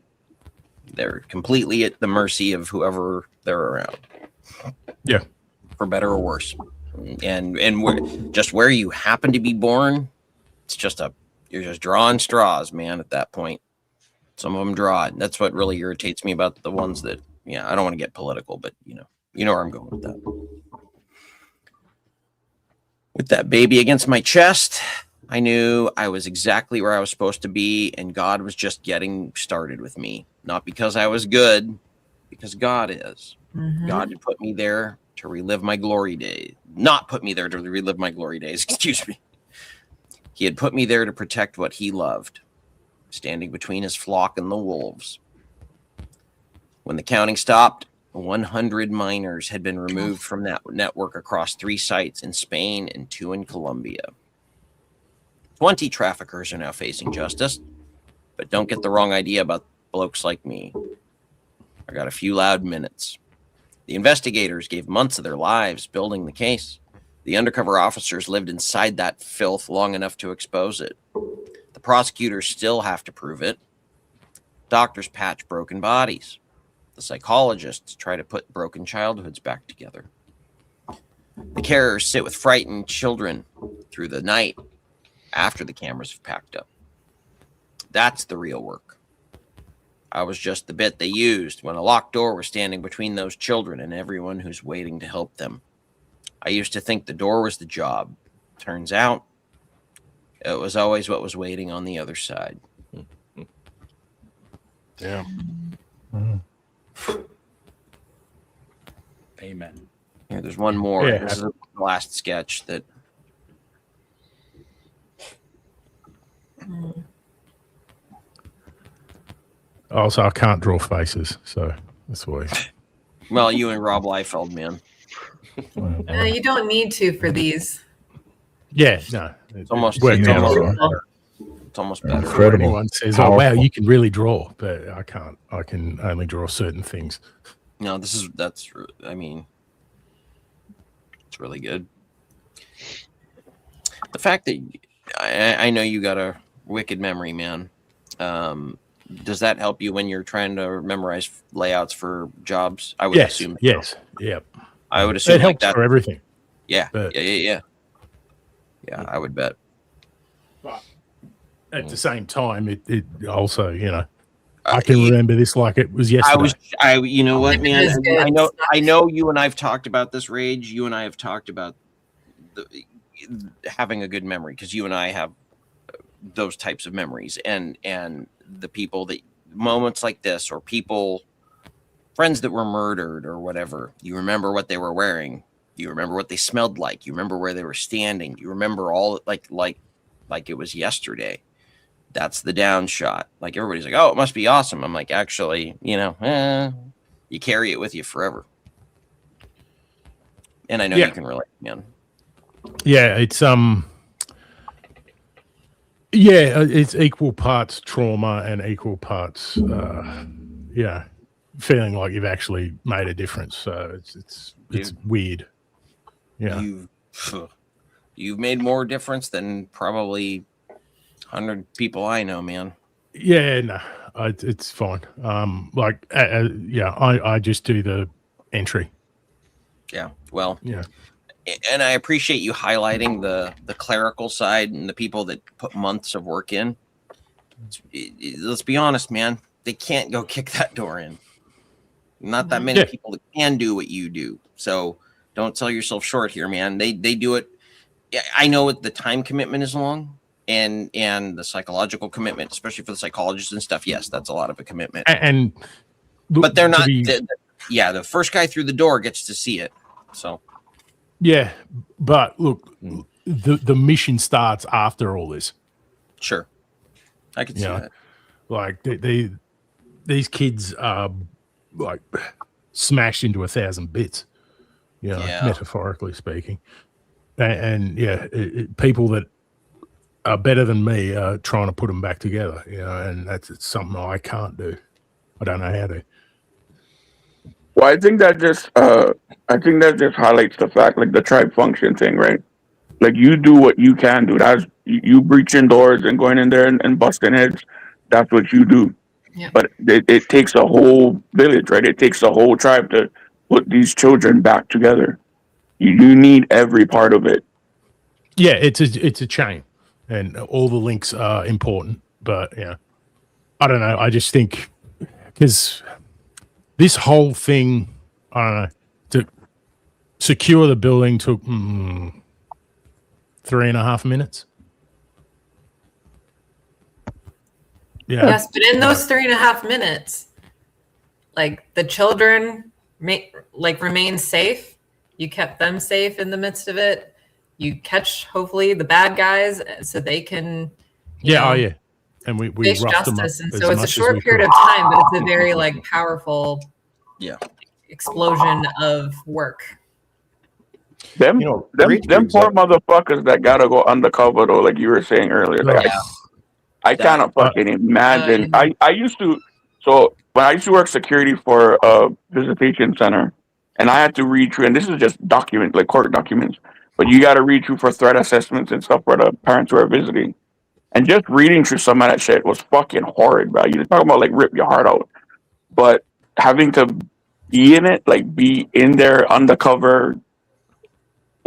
They're completely at the mercy of whoever they're around. Yeah. For better or worse. And where you happen to be born, you're just drawing straws, man, at that point. Some of them draw it. That's what really irritates me about the ones that, I don't want to get political, but you know where I'm going with that. With that baby against my chest, I knew I was exactly where I was supposed to be, and God was just getting started with me. Not because I was good, because God is. Mhm. God had put me there to relive my glory days. Not put me there to relive my glory days, excuse me. He had put me there to protect what he loved, standing between his flock and the wolves. When the counting stopped, 100 minors had been removed from that network across 3 sites in Spain and 2 in Colombia. 20 traffickers are now facing justice, but don't get the wrong idea about blokes like me. I got a few loud minutes. The investigators gave months of their lives building the case. The undercover officers lived inside that filth long enough to expose it. The prosecutors still have to prove it. Doctors patch broken bodies. The psychologists try to put broken childhoods back together. The carers sit with frightened children through the night after the cameras have packed up. That's the real work. I was just the bit they used when a locked door was standing between those children and everyone who's waiting to help them. I used to think the door was the job. Turns out, it was always what was waiting on the other side. Yeah. Amen. Here, there's one more. Yeah. This is the last sketch that. Also, I can't draw faces, so that's why. Well, you and Rob Liefeld, man. You don't need to for these. Yeah, no. It's almost worked out almost all right. Beautiful. It's almost better. Incredible. Everyone says, "Oh, wow, Powerful. you can really draw," but I can't. I can only draw certain things. No, I mean, it's really good. The fact that I know you got a wicked memory, man. Does that help you when you're trying to memorize layouts for jobs? I would assume. Yes. Yep. I would assume It helps that. for everything. Yeah. But, Yeah. I would bet. But at the same time, it also, I can remember this like it was yesterday. You know what, man? It is good. I know you and I've talked about this, Rage. You and I have talked about having a good memory because you and I have those types of memories, and the people that moments like this, or friends that were murdered or whatever, you remember what they were wearing, you remember what they smelled like, you remember where they were standing, you remember all like it was yesterday. That's the down shot. Like, everybody's like, oh, it must be awesome. I'm like, actually, you carry it with you forever. And I know you can relate, man. Yeah, it's equal parts trauma and equal parts feeling like you've actually made a difference. So it's weird. Yeah. You've made more difference than probably 100 people I know, man. Yeah, no, it's fine. I just do the entry. Yeah. Well, yeah. And I appreciate you highlighting the clerical side and the people that put months of work in. Let's be honest, man. They can't go kick that door in. Not that many people that can do what you do. So don't sell yourself short here, man. They do it. I know the time commitment is long, and the psychological commitment, especially for the psychologists and stuff. Yes, that's a lot of a commitment. But they're not. The first guy through the door gets to see it. So. Yeah, but look, the mission starts after all this. Sure, I can see that. Like these kids are like smashed into 1,000 bits, metaphorically speaking, and people that are better than me are trying to put them back together, and it's something I can't do. I don't know how to. Well, I think that just highlights the fact, like, the tribe function thing, right? Like, you do what you can do. That's you breaching doors and going in there and busting heads. That's what you do. Yeah. But it takes a whole village, right? It takes a whole tribe to put these children back together. You need every part of it. Yeah, it's a chain, and all the links are important. But I don't know. I just think because this whole thing, I don't know, to secure the building took 3.5 minutes. Yeah. Yes, but in those 3.5 minutes, like, the children remain safe. You kept them safe in the midst of it. You catch, hopefully, the bad guys so they can and we face roughed them up. justice. And so it's a short period of time, but it's a very powerful explosion of work. Them poor motherfuckers that gotta go undercover, though, like you were saying earlier. Like, I cannot fucking imagine. I used to, so when I used to work security for a visitation center, and I had to read through, and this is just court documents, but you got to read through for threat assessments and stuff for the parents who are visiting. And just reading through some of that shit was fucking horrid, bro. You're talking about, like, rip your heart out. But having to be in it, like, be in there undercover,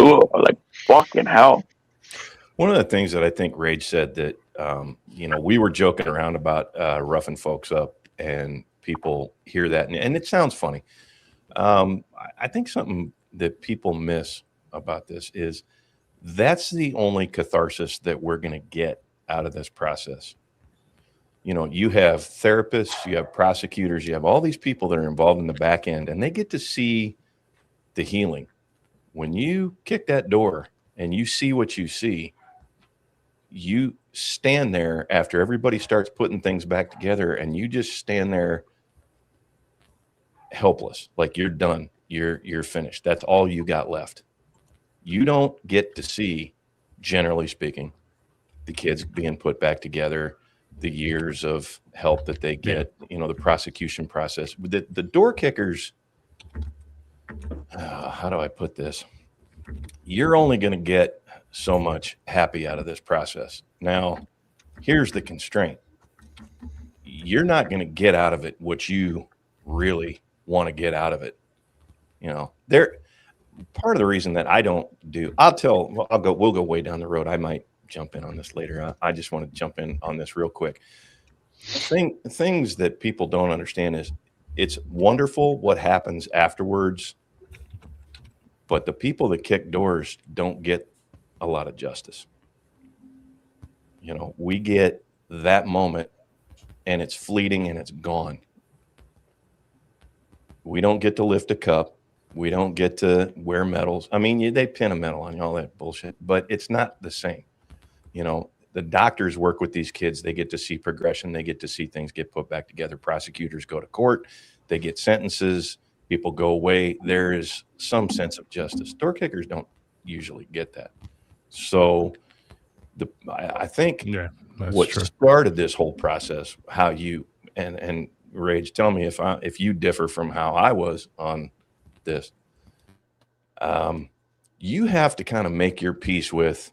like, fucking hell. One of the things that I think Rage said that, we were joking around about roughing folks up, and people hear that, and it sounds funny. I think something that people miss about this is that's the only catharsis that we're going to get out of this process. You have therapists, you have prosecutors, you have all these people that are involved in the back end, and they get to see the healing. When you kick that door and you see what you see, you stand there after everybody starts putting things back together, and you just stand there helpless, like you're done, you're finished. That's all you got left. You don't get to see, generally speaking, the kids being put back together, the years of help that they get, the prosecution process. The door kickers how do I put this? You're only going to get so much happy out of this process. Now, here's the constraint. You're not going to get out of it what you really want to get out of it. You know, part of the reason that I don't do, we'll go way down the road. I might jump in on this later. I just want to jump in on this real quick. Things that people don't understand is it's wonderful what happens afterwards, but the people that kick doors don't get a lot of justice. You know, we get that moment and it's fleeting and it's gone. We don't get to lift a cup. We don't get to wear medals. I mean, they pin a medal on you, all that bullshit, but it's not the same. You know, the doctors work with these kids. They get to see progression. They get to see things get put back together. Prosecutors go to court. They get sentences. People go away. There is some sense of justice. Door kickers don't usually get that. So I think what started this whole process, how you and Rage, tell me if you differ from how I was on this. You have to kind of make your peace with,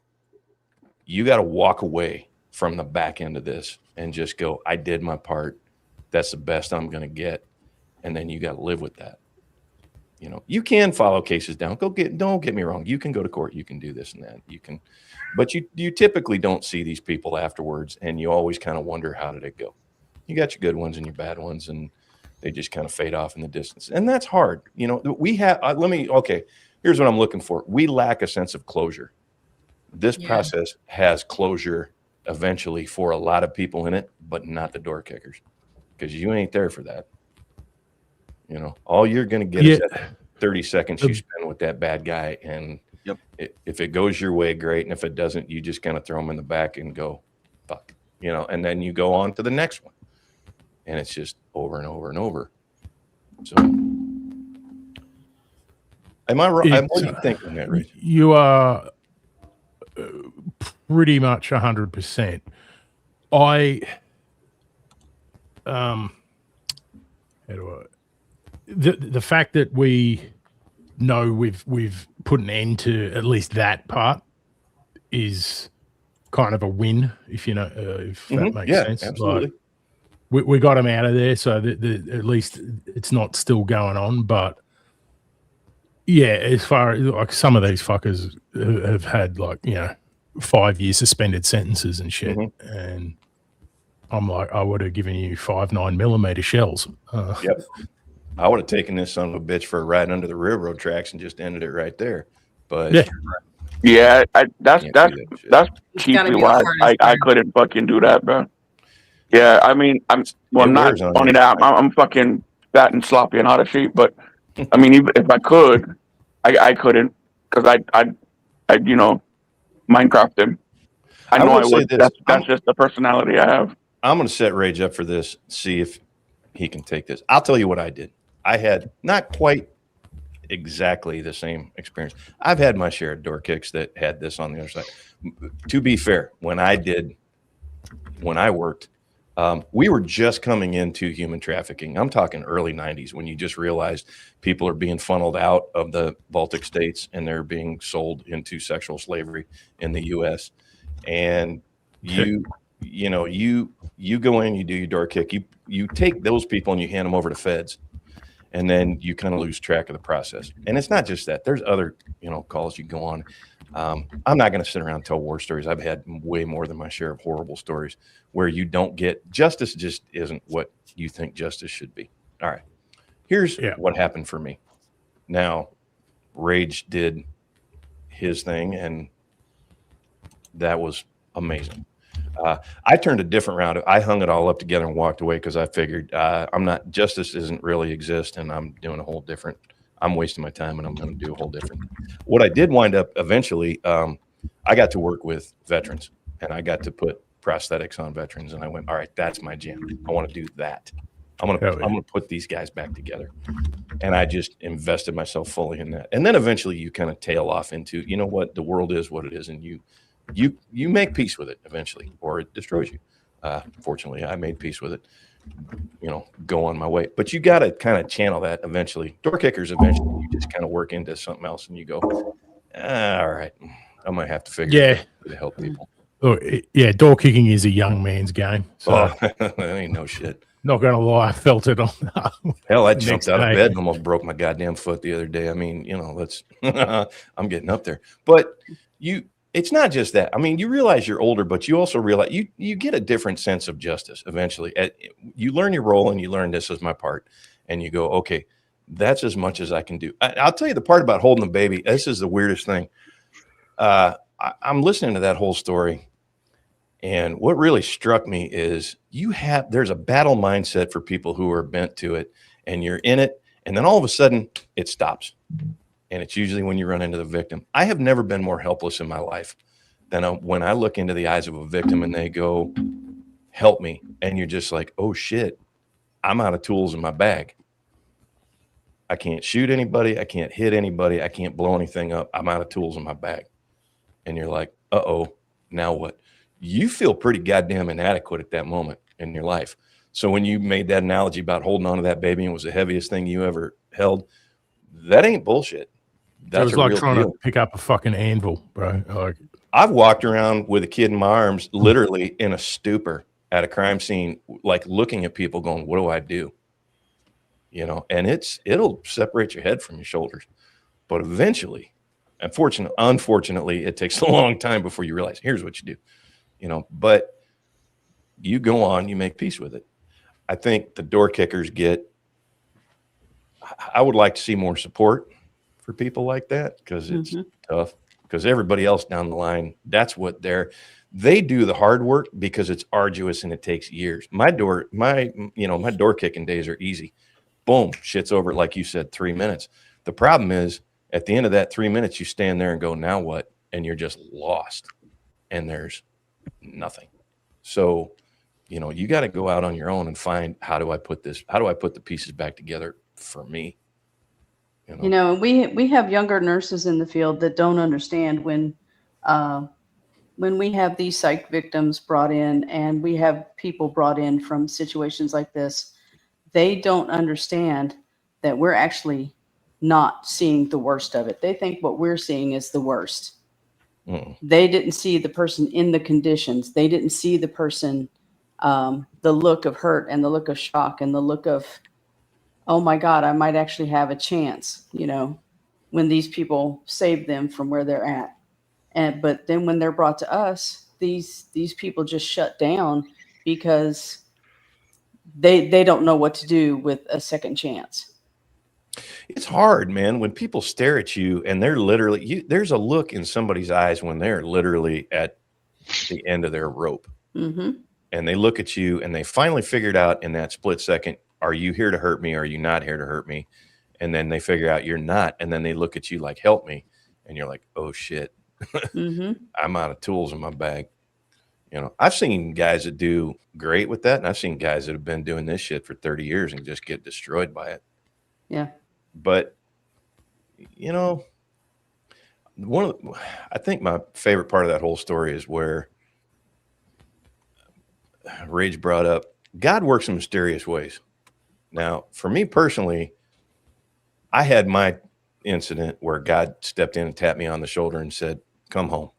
you got to walk away from the back end of this and just go, I did my part. That's the best I'm going to get. And then you got to live with that. You know, you can follow cases down. Don't get me wrong. You can go to court. You can do this and that. You can, but you typically don't see these people afterwards. And you always kind of wonder, how did it go? You got your good ones and your bad ones, and they just kind of fade off in the distance. And that's hard. You know, we have, here's what I'm looking for. We lack a sense of closure. This process has closure eventually for a lot of people in it, but not the door kickers, because you ain't there for that. You know, all you're going to get is that 30 seconds you spend with that bad guy. And if it goes your way, great. And if it doesn't, you just kind of throw them in the back and go, fuck, you know, and then you go on to the next one. And it's just over and over and over. So am I wrong? What do you think on that, Rich? You are pretty much 100%. The fact that we know we've put an end to at least that part is kind of a win, if you know, if that makes sense. Absolutely. Like, we got them out of there, so at least it's not still going on. But yeah, as far as like some of these fuckers have had, like, you know, 5 year suspended sentences and shit, and I'm like, I would have given you 5 9mm shells. I would have taken this son of a bitch for a ride under the railroad tracks and just ended it right there. But that's chiefly why I couldn't fucking do that, bro. Yeah, I mean, I'm not only that, I'm fucking fat and sloppy and out of shape. But I mean, even if I could, I couldn't, because I you know, Minecraft him. I know I would. That's just the personality I have. I'm going to set Rage up for this, see if he can take this. I'll tell you what I did. I had not quite exactly the same experience. I've had my share of door kicks that had this on the other side. To be fair, when I worked, we were just coming into human trafficking. I'm talking early 90s, when you just realized people are being funneled out of the Baltic states and they're being sold into sexual slavery in the U.S. And you go in, you do your door kick, you take those people and you hand them over to feds, and then you kind of lose track of the process. And it's not just that. There's other, calls you go on. I'm not going to sit around and tell war stories. I've had way more than my share of horrible stories where you don't get justice. Just isn't what you think justice should be. All right. Here's what happened for me. Now, Rage did his thing, and that was amazing. I turned a different route. I hung it all up together and walked away because I figured justice doesn't really exist, and I'm doing a whole different. I'm wasting my time, and I'm going to do a whole different. What I did wind up eventually, I got to work with veterans, and I got to put prosthetics on veterans, and I went, all right, that's my jam. I want to do that. I'm going to put these guys back together, and I just invested myself fully in that. And then eventually, you kind of tail off into, you know what, the world is what it is, and you make peace with it eventually, or it destroys you. Fortunately, I made peace with it. Go on my way. But you got to kind of channel that eventually. Door kickers, eventually, you just kind of work into something else, and you go, all right, I might have to figure out how to help people. Oh, yeah, door kicking is a young man's game. So that ain't no shit. Not gonna lie, I felt it on. Hell, I jumped out of bed and almost broke my goddamn foot the other day. I mean, let's. I'm getting up there, but it's not just that. I mean, you realize you're older, but you also realize you get a different sense of justice eventually. You learn your role and you learn this is my part, and you go, okay, that's as much as I can do. I'll tell you the part about holding the baby. This is the weirdest thing. I'm listening to that whole story. And what really struck me is there's a battle mindset for people who are bent to it, and you're in it, and then all of a sudden it stops. And it's usually when you run into the victim. I have never been more helpless in my life than when I look into the eyes of a victim and they go, help me. And you're just like, oh shit, I'm out of tools in my bag. I can't shoot anybody. I can't hit anybody. I can't blow anything up. I'm out of tools in my bag. And you're like, uh-oh, now what? You feel pretty goddamn inadequate at that moment in your life. So when you made that analogy about holding on to that baby and it was the heaviest thing you ever held, that ain't bullshit. That was like trying to pick up a fucking anvil, bro. Like, I've walked around with a kid in my arms, literally in a stupor at a crime scene, like looking at people going, what do I do? And it'll separate your head from your shoulders. But eventually, unfortunately, it takes a long time before you realize, here's what you do. But you go on, you make peace with it. I think the door kickers I would like to see more support for people like that because it's tough. Because everybody else down the line, that's what they do the hard work because it's arduous and it takes years. My door kicking days are easy. Boom, shit's over, like you said, 3 minutes. The problem is at the end of that 3 minutes, you stand there and go, now what? And you're just lost. And there's nothing. So, you got to go out on your own and find how do I put the pieces back together for me? We have younger nurses in the field that don't understand when we have these psych victims brought in and we have people brought in from situations like this, they don't understand that we're actually not seeing the worst of it. They think what we're seeing is the worst. They didn't see the person in the conditions. They didn't see the person, the look of hurt and the look of shock and the look of, oh my God, I might actually have a chance, when these people save them from where they're at. But then when they're brought to us, these people just shut down because they don't know what to do with a second chance. It's hard, man, when people stare at you and they're literally, there's a look in somebody's eyes when they're literally at the end of their rope. Mm-hmm. And they look at you and they finally figured out in that split second, are you here to hurt me? Or are you not here to hurt me? And then they figure out you're not. And then they look at you like, help me. And you're like, oh shit, I'm out of tools in my bag. I've seen guys that do great with that. And I've seen guys that have been doing this shit for 30 years and just get destroyed by it. Yeah. But, I think my favorite part of that whole story is where Rage brought up, God works in mysterious ways. Now, for me personally, I had my incident where God stepped in and tapped me on the shoulder and said, come home,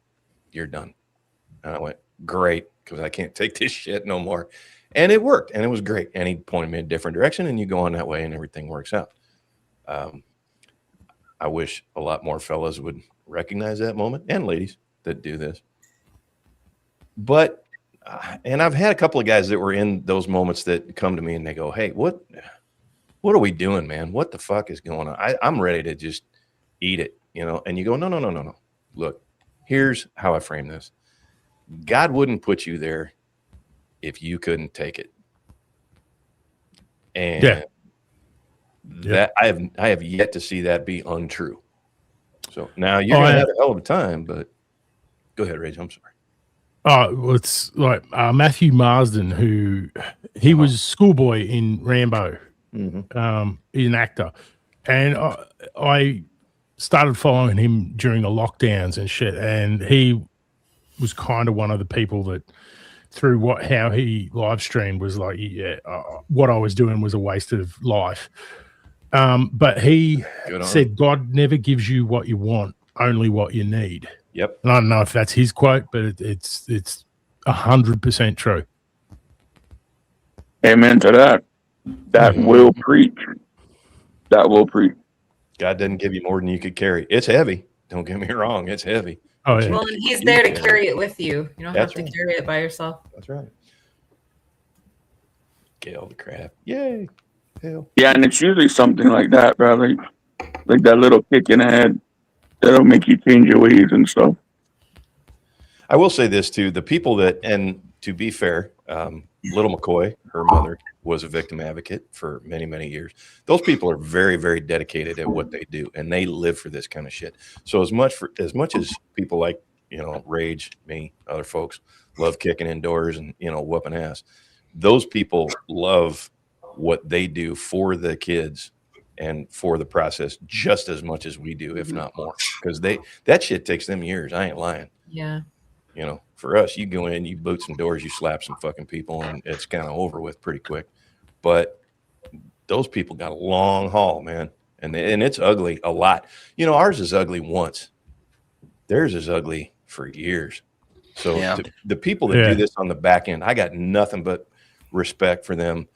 you're done. And I went, great, because I can't take this shit no more. And it worked, and it was great. And he pointed me in a different direction, and you go on that way, and everything works out. I wish a lot more fellas would recognize that moment, and ladies that do this. But, and I've had a couple of guys that were in those moments that come to me and they go, hey, what are we doing, man? What the fuck is going on? I'm ready to just eat it, and you go, no. Look, here's how I frame this. God wouldn't put you there if you couldn't take it. And that I have yet to see that be untrue. So now you're going to have a hell of a time, but go ahead, Rage. I'm sorry. Well, it's like Matthew Marsden, he was schoolboy in Rambo. He's an actor. And I started following him during the lockdowns and shit. And he was kind of one of the people that through how he live streamed was like, what I was doing was a waste of life. But he said, God never gives you what you want, only what you need. Yep. And I don't know if that's his quote, but it's 100% true. Amen to that. That will preach. That will preach. God doesn't give you more than you could carry. It's heavy. Don't get me wrong. It's heavy. Oh, yeah. Well, and he's there to carry it with you. You don't have to carry it by yourself. That's right. Gail the crap. Yay. Hell. Yeah, and it's usually something like that, bro. Like that little kick in the head that'll make you change your ways and stuff. I will say this too: the people that, and to be fair, Little McCoy, her mother, was a victim advocate for many, many years. Those people are very, very dedicated at what they do, and they live for this kind of shit. So as much as people like, Rage, me, other folks love kicking indoors and, whooping ass, those people love what they do for the kids and for the process just as much as we do, if not more, because that shit takes them years. I ain't lying. Yeah. For us, you go in, you boot some doors, you slap some fucking people, and it's kind of over with pretty quick. But those people got a long haul, man, and it's ugly a lot. Ours is ugly once. Theirs is ugly for years. So the people that do this on the back end, I got nothing but respect for them.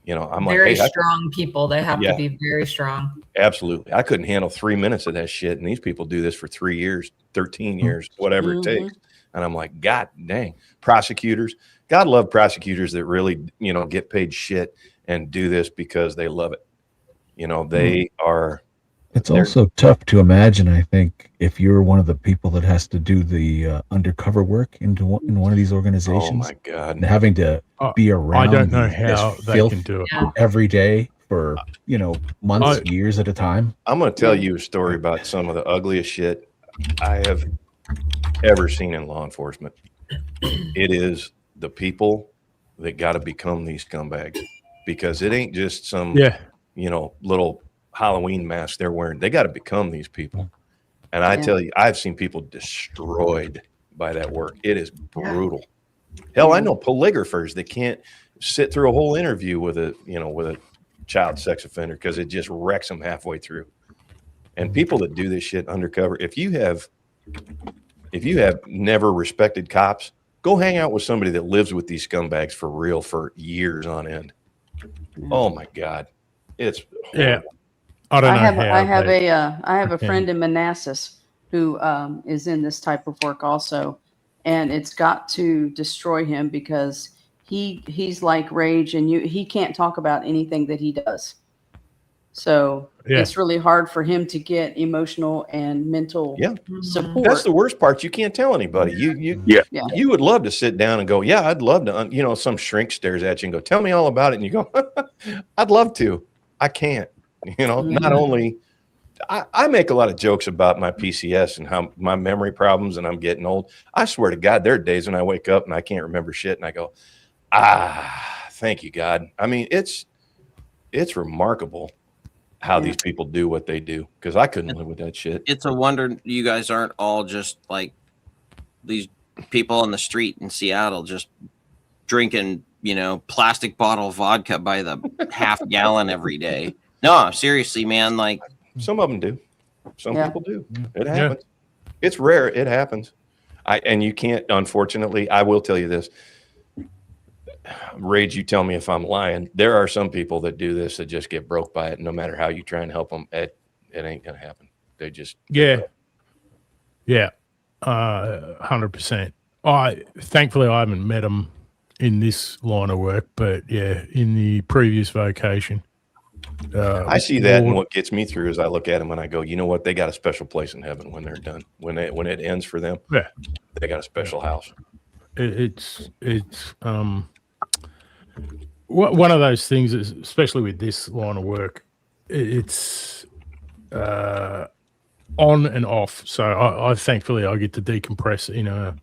I'm very like, strong people. They have to be very strong. Absolutely. I couldn't handle 3 minutes of that shit. And these people do this for 3 years, 13 years, whatever it takes. And I'm like, God dang. Prosecutors, God love prosecutors that really, get paid shit and do this because they love it. They are. It's also tough to imagine, I think, if you're one of the people that has to do the undercover work in one of these organizations. Oh my God. And having to be around. I don't know how they can do it every day for, months, years at a time. I'm going to tell you a story about some of the ugliest shit I have ever seen in law enforcement. It is the people that got to become these scumbags, because it ain't just some, little Halloween mask they're wearing. They got to become these people. And I tell you, I've seen people destroyed by that work. It is brutal. Hell, I know polygraphers that can't sit through a whole interview with a child sex offender because it just wrecks them halfway through. And people that do this shit undercover, if you have never respected cops, go hang out with somebody that lives with these scumbags for real for years on end. Oh my God. It's horrible. I have a friend in Manassas who is in this type of work also, and it's got to destroy him because he's like Rage, and he can't talk about anything that he does. So it's really hard for him to get emotional and mental support. That's the worst part. You can't tell anybody. You would love to sit down and go, I'd love to. Some shrink stares at you and go, tell me all about it, and you go, I'd love to. I can't. Not only I make a lot of jokes about my PCS and how my memory problems and I'm getting old. I swear to God, there are days when I wake up and I can't remember shit and I go, thank you, God. I mean, it's remarkable how these people do what they do, because I couldn't live with that shit. It's a wonder you guys aren't all just like these people on the street in Seattle just drinking, plastic bottle vodka by the half gallon every day. No, seriously, man. Like, some of them do. Some people do. It happens. It's rare. It happens. And you can't, unfortunately, I will tell you this. Rage, you tell me if I'm lying. There are some people that do this that just get broke by it. No matter how you try and help them, it ain't going to happen. They just. 100%. Thankfully, I haven't met them in this line of work, but in the previous vocation. I see that, and what gets me through is I look at them and I go, you know what? They got a special place in heaven when they're done. When it ends for them, they got a special house. It's one of those things, especially with this line of work. It's on and off. So I thankfully I get to decompress in a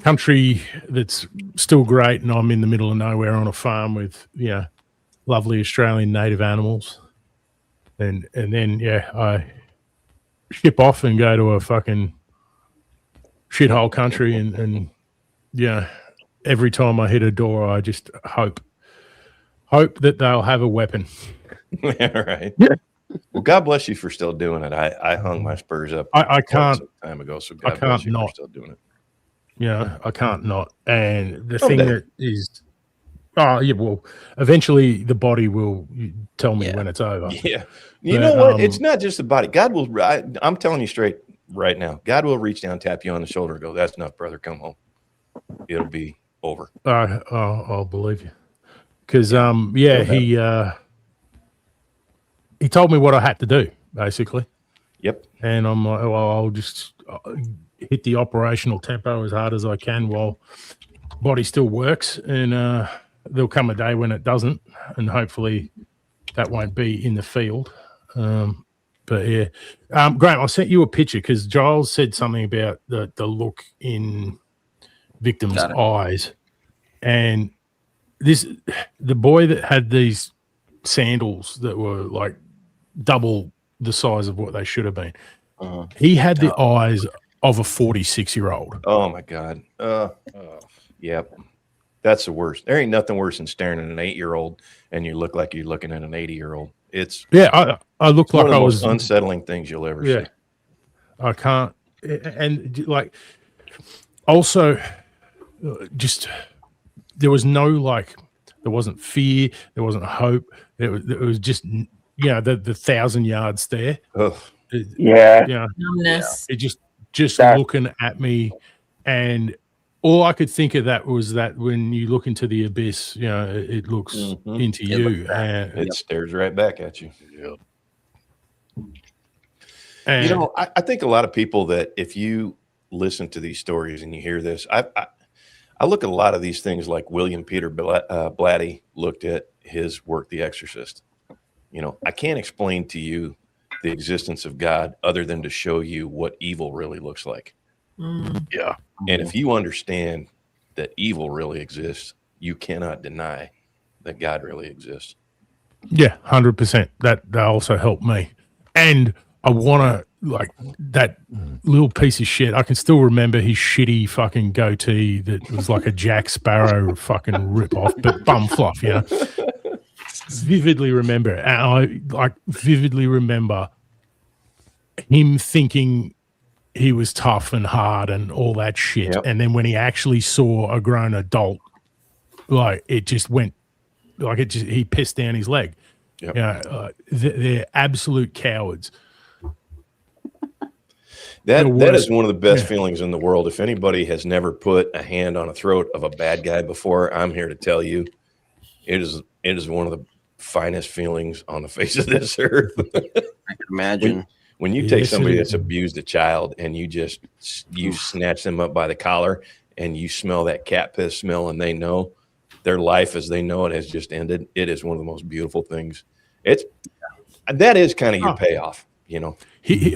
country that's still great, and I'm in the middle of nowhere on a farm with lovely Australian native animals, and then I ship off and go to a fucking shithole country and every time I hit a door, I just hope that they'll have a weapon. Right. Yeah. Well, God bless you for still doing it. I hung my spurs up. I can't some time ago, so I God bless can't you for not. still doing it. I can't not. And the Someday. thing that is, well, eventually the body will tell me Yeah. when it's over. Yeah. You But, know what? It's not just the body. God will, I'm telling you straight right now, God will reach down, tap you on the shoulder and go, that's enough, brother. Come home. It'll be over. I'll believe you. Because, he told me what I had to do, basically. Yep. And I'm like, well, I'll just hit the operational tempo as hard as I can while body still works. And there'll come a day when it doesn't. And hopefully that won't be in the field. But yeah. Graham, I sent you a picture because Giles said something about the look in victims' eyes. And the boy that had these sandals that were like double the size of what they should have been. He had the eyes of a 46-year-old. Oh my God. Yep. That's the worst. There ain't nothing worse than staring at an 8-year-old and you look like you're looking at an 80-year-old. It's I looked like one of I the was most unsettling things you'll ever see. I can't, and like also just there was no there wasn't fear, there wasn't hope. It was just the 1,000-yard stare. Ugh. Yeah. Numbness. It just looking at me, and all I could think of that was that when you look into the abyss, it looks into you, and it stares right back at you. Yeah. And I think a lot of people that if you listen to these stories and you hear this, I look at a lot of these things like William Peter Blatty looked at his work, The Exorcist. I can't explain to you the existence of God other than to show you what evil really looks like. Yeah. And if you understand that evil really exists, you cannot deny that God really exists. yeah, 100%. That also helped me, and I want to that little piece of shit. I can still remember his shitty fucking goatee that was like a Jack Sparrow fucking rip off, but bum fluff, Vividly remember it. And I vividly remember him thinking he was tough and hard and all that shit. Yep. And then when he actually saw a grown adult, it just went he pissed down his leg. Yep. They're absolute cowards. That is one of the best feelings in the world. If anybody has never put a hand on a throat of a bad guy before, I'm here to tell you, it is one of the finest feelings on the face of this earth. I can imagine. When you take somebody that's abused a child and you snatch them up by the collar and you smell that cat piss smell and they know their life as they know it has just ended, it is one of the most beautiful things. That is kind of your payoff, He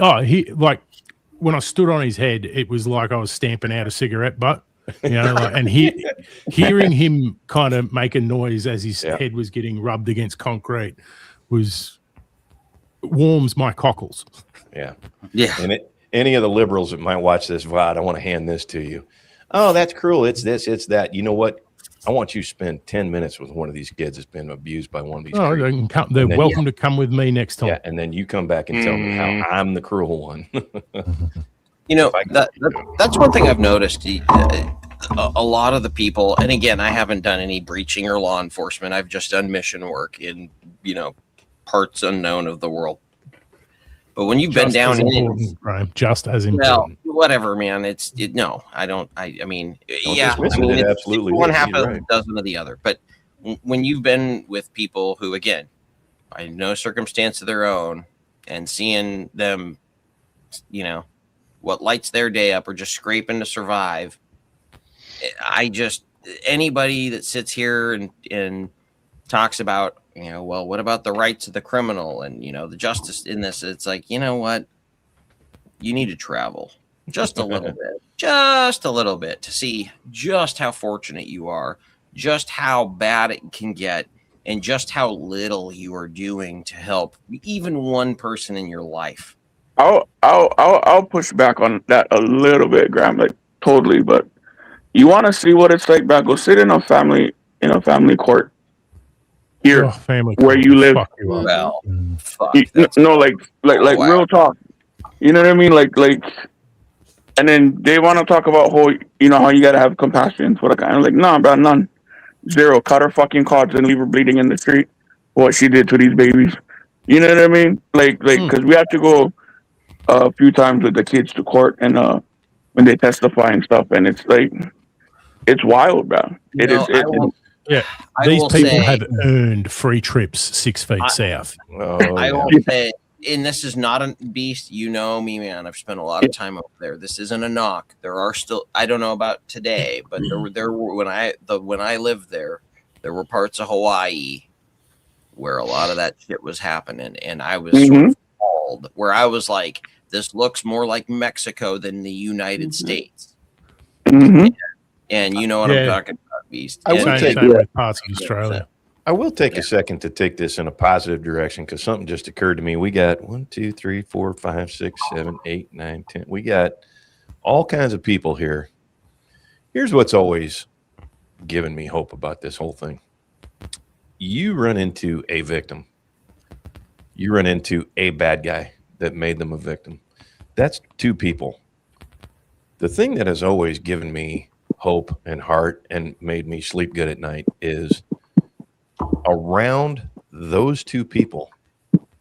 when I stood on his head, it was like I was stamping out a cigarette butt, and hearing him kind of make a noise as his head was getting rubbed against concrete warms my cockles. Yeah. Yeah. Any of the liberals that might watch this VOD, I want to hand this to you. Oh, that's cruel. It's this, it's that. You know what? I want you to spend 10 minutes with one of these kids that's been abused by one of these. They're welcome to come with me next time. Yeah, and then you come back and tell me how I'm the cruel one. That's one thing I've noticed. A lot of the people, and again, I haven't done any breaching or law enforcement. I've just done mission work in, parts unknown of the world. But when you've been down in, Graham, just as important. Well, whatever, man. No, I don't. I mean, it absolutely. One half of a dozen of the other. But when you've been with people who, again, by no circumstance of their own, and seeing them, what lights their day up or just scraping to survive, anybody that sits here and talks about, what about the rights of the criminal and, the justice in this? It's like, what? You need to travel just a little bit to see just how fortunate you are, just how bad it can get, and just how little you are doing to help even one person in your life. I'll push back on that a little bit, Graham, totally. But You want to see what it's like, bro? Go sit in a family court here Oh, family where court, you live. fuck you up. Well, fuck. No, That's like Oh, wow. real talk. You know what I mean? Like, and then they want to talk about how how you gotta have compassion for the guy. I'm like, nah, bro, none, zero. Cut her fucking cards and leave her bleeding in the street. What she did to these babies. You know what I mean? Like, because we have to go a few times with the kids to court and when they testify and stuff, and it's like, it's wild, bro. It is. Yeah, I these will people say- have earned free trips 6 feet south. Oh, I yeah. will say, and this is not a beast. You know me, man. I've spent a lot of time over there. This isn't a knock. There are still. I don't know about today, but there were when I lived there, there were parts of Hawaii where a lot of that shit was happening, and I was sort of appalled, where I was like, "This looks more like Mexico than the United States." Mhm. And you know what Yeah. I'm talking about, beast. I will And- Same take thing with parts of Australia. I will take a second to take this in a positive direction because something just occurred to me. We got 1, 2, 3, 4, 5, 6, 7, 8, 9, 10. We got all kinds of people here. Here's what's always given me hope about this whole thing. You run into a victim. You run into a bad guy that made them a victim. That's 2 people. The thing that has always given me hope and heart and made me sleep good at night is around those 2 people,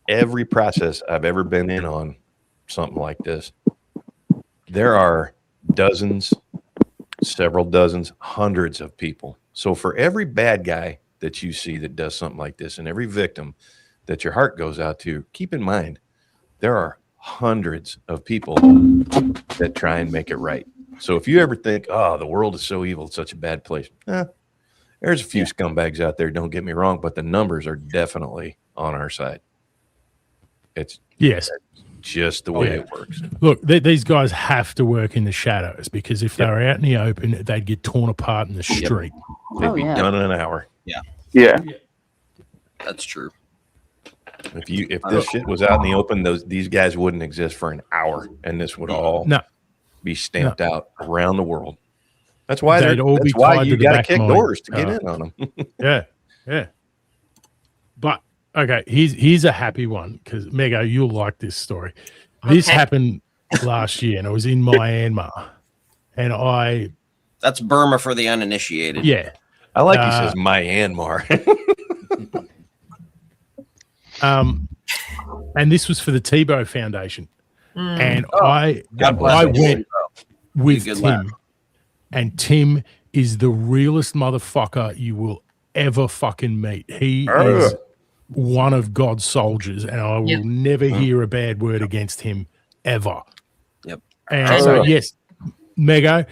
every process I've ever been in on something like this, there are dozens, several dozens, hundreds of people. So for every bad guy that you see that does something like this and every victim that your heart goes out to, keep in mind, there are hundreds of people that try and make it right. So if you ever think, oh, the world is so evil, it's such a bad place, there's a few scumbags out there, don't get me wrong, but the numbers are definitely on our side. It's just the way it works. Look, these guys have to work in the shadows because if they were out in the open, they'd get torn apart in the street. They'd be done in an hour. Yeah. That's true. If this shit was out in the open, these guys wouldn't exist for an hour, and this would all be stamped out around the world. That's why They'd all be that's why tied you to the got to back kick mine. doors to get in on them. Yeah. But okay, here's a happy one because Mego, you'll like this story. This happened last year, and it was in Myanmar, and That's Burma for the uninitiated. Yeah, I like he says Myanmar. And this was for the Tebow Foundation, and I God bless you, went with Good Tim, lad. and Tim is the realest motherfucker you will ever fucking meet. He is one of God's soldiers, and I will never hear a bad word against him ever. Yep. And so yes, Mego,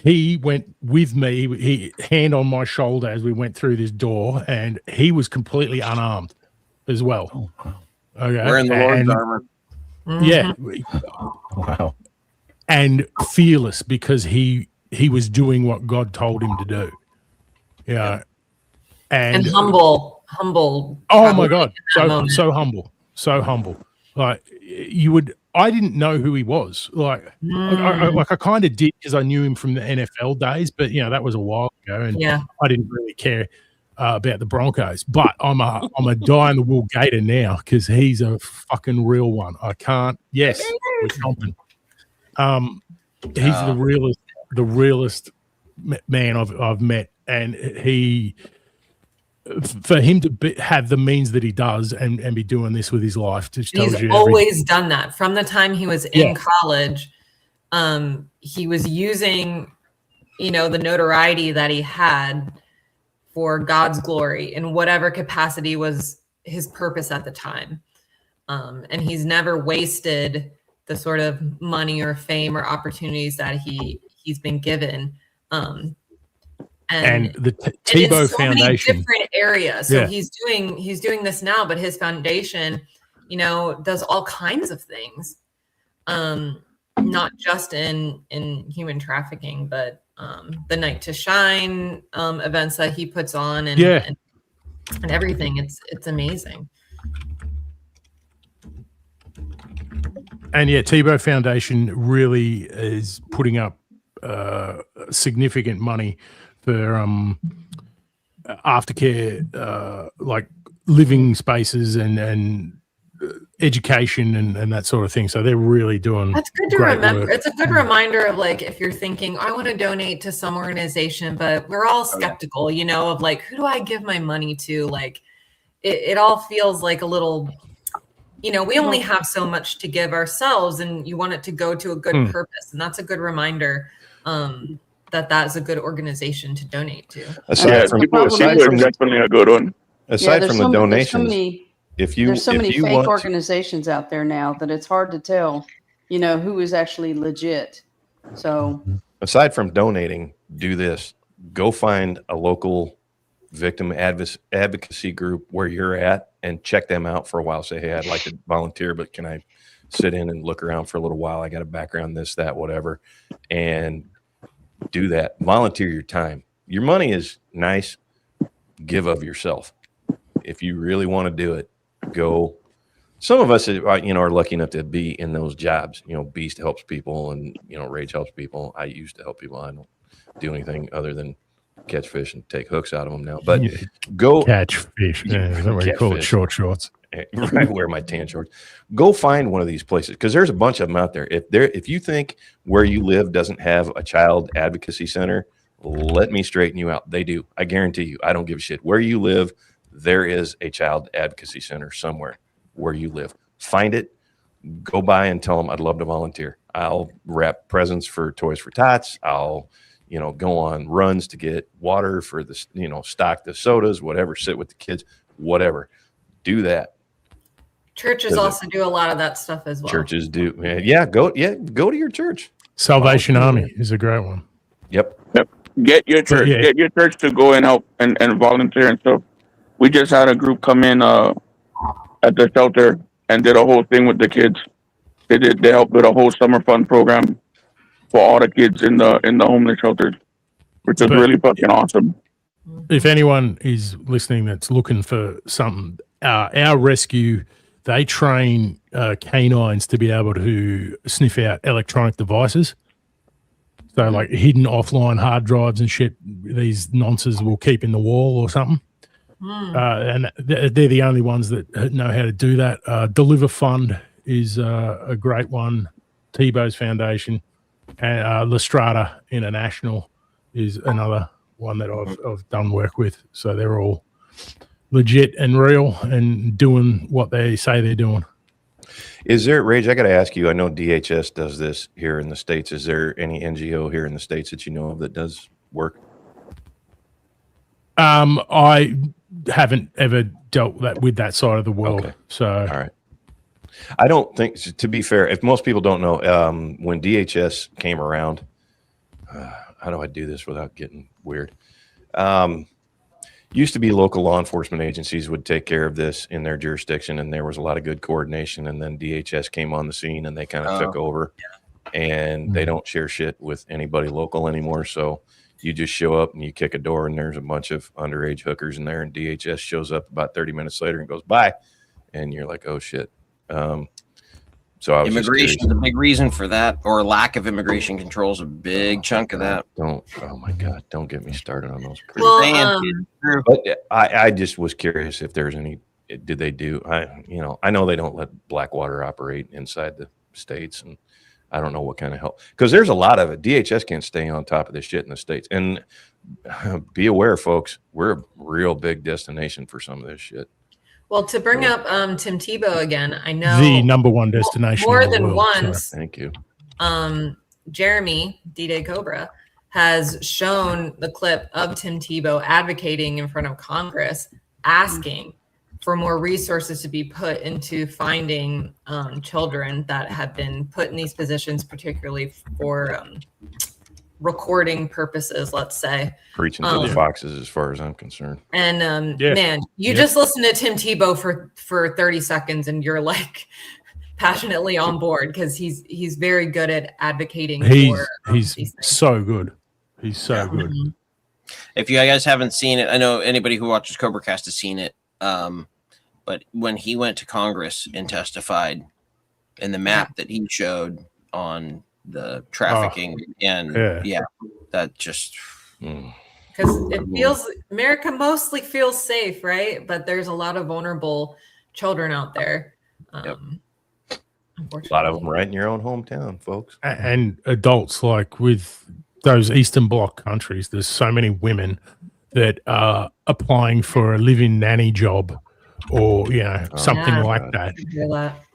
he went with me. He hand on my shoulder as we went through this door, and he was completely unarmed as well. Okay, We're in the Lord's armor. Yeah. Wow. And fearless because he was doing what God told him to do. Yeah. And humble. Oh my God. moment. So humble. Like I didn't know who he was. Like I kind of did because I knew him from the NFL days, but that was a while ago, and I didn't really care about the Broncos. But I'm a die in the wool Gator now because he's a fucking real one. I can't. Yes, we're chomping. He's the realest man I've met, and for him to have the means that he does and be doing this with his life just tells He's you always done that from the time he was in college. He was using, the notoriety that he had for God's glory in whatever capacity was his purpose at the time. And he's never wasted the sort of money or fame or opportunities that he's been given. And the in Tebow so Foundation, many different areas. So he's doing this now, but his foundation, does all kinds of things, not just in human trafficking, but the Night to Shine events that he puts on, and everything. It's amazing. And Tebow Foundation really is putting up significant money for aftercare, like living spaces and education and that sort of thing. So they're really doing. That's good to great remember. work. It's a good reminder of like if you're thinking, I want to donate to some organization, but we're all skeptical, you know, of like, who do I give my money to? Like, it all feels like a little, you know, we only have so much to give ourselves, and you want it to go to a good purpose, and that's a good reminder that is a good organization to donate to. Aside from definitely a good one. Aside from the donations, there's so many fake organizations out there now that it's hard to tell, you know, who is actually legit. So aside from donating, do this. Go find a local victim advocacy group where you're at and check them out for a while. Say, hey, I'd like to volunteer, but can I sit in and look around for a little while? I got a background, this, that, whatever. And do that. Volunteer your time. Your money is nice. Give of yourself. If you really want to do it, go. Some of us, are lucky enough to be in those jobs. You know, Beast helps people, and Rage helps people. I used to help people. I don't do anything other than catch fish and take hooks out of them now. But go catch fish. Yeah, is that what you call it? Short shorts. Right, wear my tan shorts. Go find one of these places, because there's a bunch of them out there. If you think where you live doesn't have a child advocacy center, let me straighten you out. They do. I guarantee you. I don't give a shit where you live. There is a child advocacy center somewhere where you live. Find it. Go by and tell them I'd love to volunteer. I'll wrap presents for Toys for Tots. I'll go on runs to get water for the stock the sodas, whatever. Sit with the kids, whatever. Do that. Churches also do a lot of that stuff as well. Churches do. Go to your church. Salvation Army is a great one. Yep. Get your church. Get your church to go and help and volunteer and stuff. We just had a group come in at the shelter and did a whole thing with the kids. They helped with a whole summer fun program for all the kids in the homeless shelters, which is really fucking awesome. If anyone is listening that's looking for something, our rescue, they train canines to be able to sniff out electronic devices. So like hidden offline hard drives and shit, these nonces will keep in the wall or something. And they're the only ones that know how to do that. Deliver Fund is a great one. Tebow's Foundation and Lestrada International is another one that I've done work with. So they're all legit and real and doing what they say they're doing. Is there, Rage, I got to ask you, I know DHS does this here in the States. Is there any NGO here in the States that you know of that does work? I haven't ever dealt with that side of the world. Okay. So, all right. I don't think, to be fair, if most people don't know, when DHS came around, how do I do this without getting weird? Used to be local law enforcement agencies would take care of this in their jurisdiction, and there was a lot of good coordination. And then DHS came on the scene, and they kind of took over, and they don't share shit with anybody local anymore. So you just show up and you kick a door, and there's a bunch of underage hookers in there, and DHS shows up about 30 minutes later and goes, bye. And you're like, oh shit. So I was immigration is a big reason for that, or lack of immigration control is a big chunk of that. Oh my God, don't get me started on those. Well, but I just was curious if there's any, did they do, I know they don't let Blackwater operate inside the States, and I don't know what kind of help, because there's a lot of it. DHS can't stay on top of this shit in the States. And be aware, folks, we're a real big destination for some of this shit. Well, to bring up Tim Tebow again, I know the number one destination more in the than world, once. So. Thank you. Jeremy D-Day Cobra has shown the clip of Tim Tebow advocating in front of Congress, asking for more resources to be put into finding children that have been put in these positions, particularly for recording purposes, let's say. Preaching to the foxes as far as I'm concerned. And man, you just listen to Tim Tebow for 30 seconds and you're like passionately on board, because he's very good at advocating. He's so good. He's so good. If you guys haven't seen it, I know anybody who watches Cobra Cast has seen it. But when he went to Congress and testified, in the map that he showed on the trafficking and yeah. that just because it feels America mostly feels safe, right? But there's a lot of vulnerable children out there. A lot of them right in your own hometown, folks. And adults, like with those Eastern Bloc countries, there's so many women that are applying for a live-in nanny job or something like that.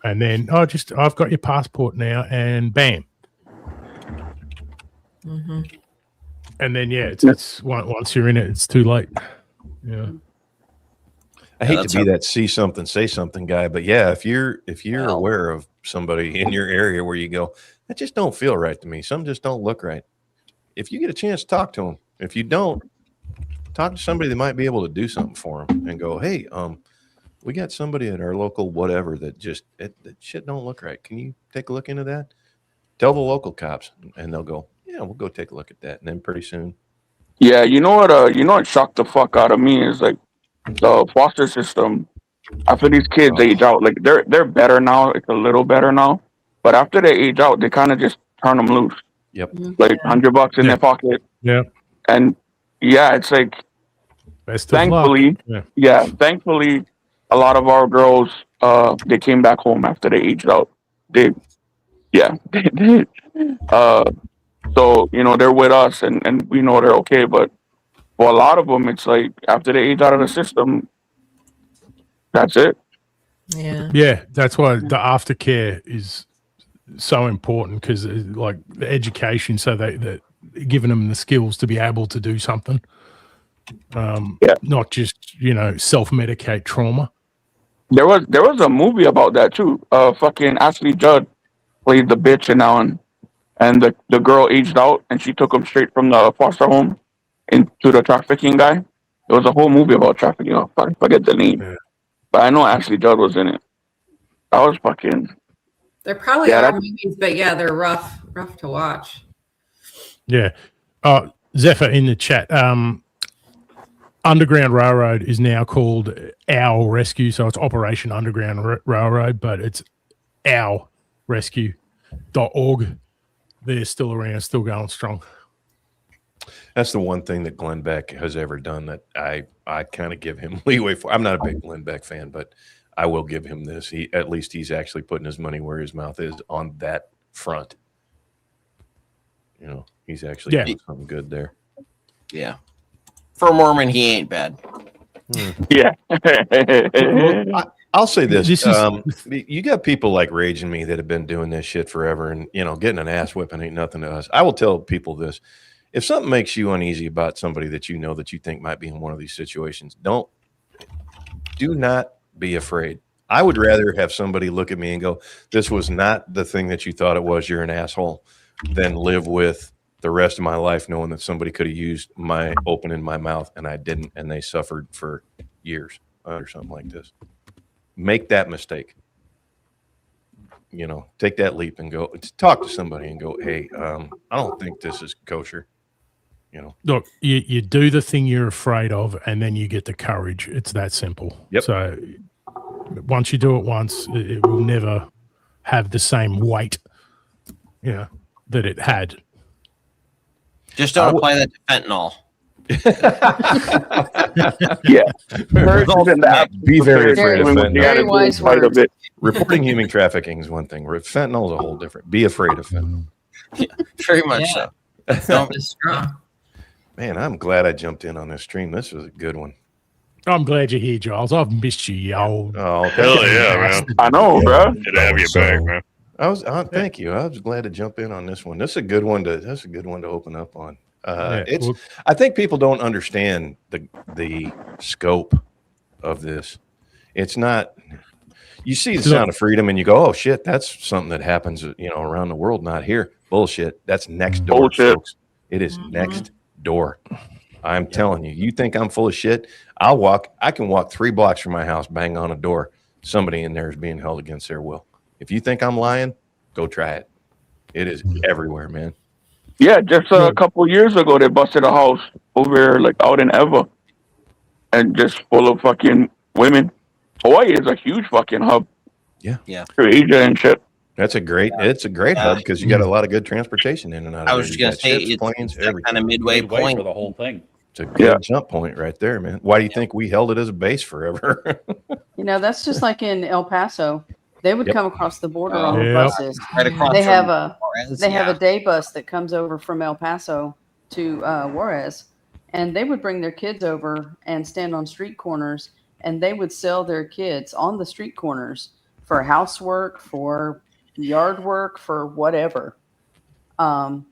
And then I've got your passport now, and bam. Mm-hmm. And then it's once you're in it, it's too late. Yeah. I hate to be that see something, say something guy, but yeah, if you're aware of somebody in your area where you go, that just don't feel right to me. Some just don't look right. If you get a chance to talk to them, if you don't, talk to somebody that might be able to do something for them and go, hey, we got somebody at our local whatever that just that shit don't look right. Can you take a look into that? Tell the local cops, and they'll go, yeah, we'll go take a look at that. And then pretty soon, Yeah, you know what shocked the fuck out of me is like the foster system. After these kids age out, like they're better now. It's a little better now, but after they age out, they kind of just turn them loose. Yep. Like $100 in their pocket. Yeah. And it's like thankfully, thankfully, a lot of our girls they came back home after they aged out. They did. So they're with us, and we know they're okay. But for a lot of them, it's like after they age out of the system, that's it. Yeah, that's why the aftercare is so important, because like the education, so that giving them the skills to be able to do something, not just self-medicate trauma. There was a movie about that too. Fucking Ashley Judd played the bitch in that one, and the girl aged out, and she took him straight from the foster home into the trafficking guy. There was a whole movie about trafficking. I forget the name, but I know Ashley Judd was in it. That was fucking. There probably are movies, but they're rough to watch. Yeah. Zephyr in the chat. Underground Railroad is now called Our Rescue, so it's Operation Underground Railroad, but it's ourrescue.org. They're still around, still going strong. That's the one thing that Glenn Beck has ever done that I kind of give him leeway for. I'm not a big Glenn Beck fan, but I will give him this. At least he's actually putting his money where his mouth is on that front. He's actually doing something good there. Yeah. For a Mormon, he ain't bad. Yeah. I'll say this. You got people like Rage and me that have been doing this shit forever, and getting an ass whipping ain't nothing to us. I will tell people this. If something makes you uneasy about somebody that that you think might be in one of these situations, do not be afraid. I would rather have somebody look at me and go, this was not the thing that you thought it was, you're an asshole, than live with the rest of my life knowing that somebody could have used my opening my mouth and I didn't, and they suffered for years or something like this. Make that mistake. Take that leap and go talk to somebody and go, hey, I don't think this is kosher. Look, you do the thing you're afraid of, and then you get the courage. It's that simple. Yep. So once you do it once, it will never have the same weight, that it had. Just don't apply that to fentanyl. Be very afraid of fentanyl. Very wise words. Reporting human trafficking is one thing. Fentanyl is a whole different. Be afraid of fentanyl. Yeah, very much so. Don't strong. Man, I'm glad I jumped in on this stream. This was a good one. I'm glad you're here, Giles. I've missed you, y'all. Oh, hell yeah, man. I know, bro. Good to have you back, man. Thank you. I was glad to jump in on this one. This is a good one to open up on. I think people don't understand the scope of this. It's not. You see the Sound of Freedom and you go, oh shit, that's something that happens, around the world, not here. Bullshit. That's next door, folks. It is next door. I'm telling you. You think I'm full of shit? I can walk 3 blocks from my house, bang on a door. Somebody in there is being held against their will. If you think I'm lying, go try it. It is everywhere, man. Yeah, just a couple years ago, they busted a house over out in Eva, and just full of fucking women. Hawaii is a huge fucking hub. Yeah. For Asia and shit. It's a great hub because you got a lot of good transportation in and out of there. I was just going to say, it's planes, that kind of midway for point. the whole thing. It's a good jump point right there, man. Why do you think we held it as a base forever? That's just like in El Paso. They would come across the border on the Yep. buses. Right across They from have a Juarez, they have a day bus that comes over from El Paso to Juarez, and they would bring their kids over and stand on street corners, and they would sell their kids on the street corners for housework, for yard work, for whatever. And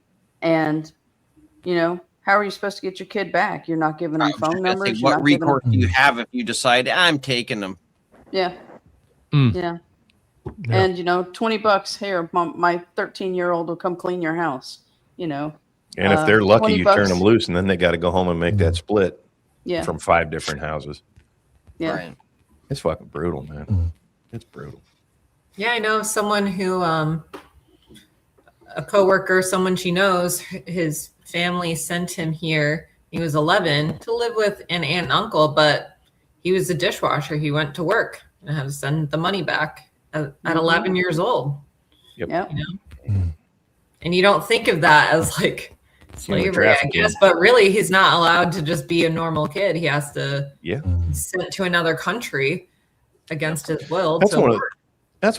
how are you supposed to get your kid back? You're not giving them phone numbers. What recourse do you have if you decide I'm taking them? Yeah. Mm. Yeah. Yeah. And $20 here, my 13-year-old will come clean your house. And if they're lucky, you turn them loose, and then they got to go home and make that split from 5 different houses. Yeah. Right. It's fucking brutal, man. It's brutal. Yeah, I know someone who, a coworker, someone she knows, his family sent him here. He was 11 to live with an aunt and uncle, but he was a dishwasher. He went to work and had to send the money back at 11 years old. Yep. And you don't think of that as like slavery, I guess, but really he's not allowed to just be a normal kid. He has to be sent to another country against his will. That's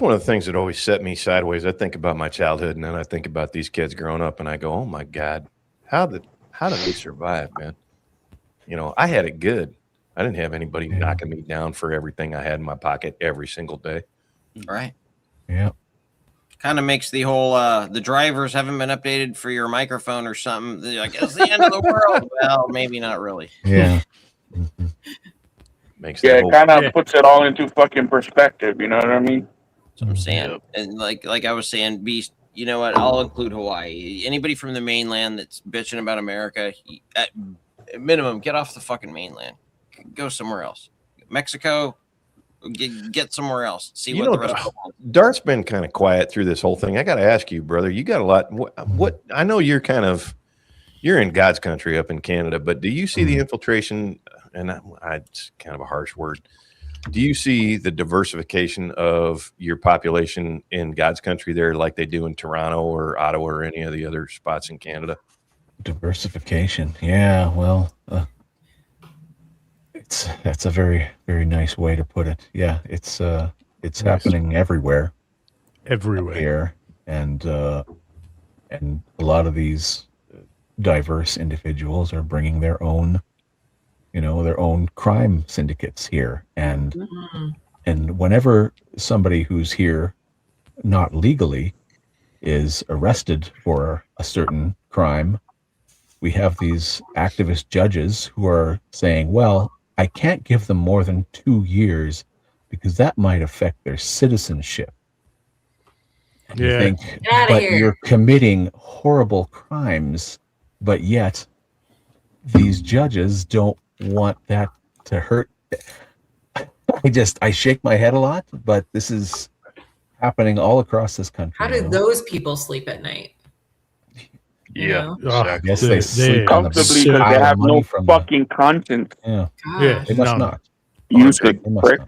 one of the things that always set me sideways. I think about my childhood, and then I think about these kids growing up, and I go, "Oh my God, how did they survive, man?" I had it good. I didn't have anybody knocking me down for everything I had in my pocket every single day. Right. Yeah. Kind of makes the whole the drivers haven't been updated for your microphone or something. They're like, it's the end of the world. Well, maybe not really. Yeah. It kind of puts it all into fucking perspective. You know what I mean? That's what I'm saying. And like I was saying, Beast, you know what? I'll include Hawaii. Anybody from the mainland that's bitching about America, at minimum, get off the fucking mainland. Go somewhere else. Mexico, get somewhere else. See what the rest of the world. Dart's been kind of quiet through this whole thing. I got to ask you, brother, you got a lot. What I know you're in God's country up in Canada, but do you see the infiltration? And it's kind of a harsh word. Do you see the diversification of your population in God's country there like they do in Toronto or Ottawa or any of the other spots in Canada? Diversification. Yeah, well, that's a very, very nice way to put it. Yeah, it's happening everywhere. Here, and a lot of these diverse individuals are bringing their own crime syndicates here, and whenever somebody who's here not legally is arrested for a certain crime, we have these activist judges who are saying, well, I can't give them more than 2 years because that might affect their citizenship. And you think, but you're committing horrible crimes, but yet these judges don't want that to hurt. I shake my head a lot, but this is happening all across this country. How do those people sleep at night? Yeah, exactly. Yes, they sleep comfortably because they have no fucking conscience. Yeah, God. they must not.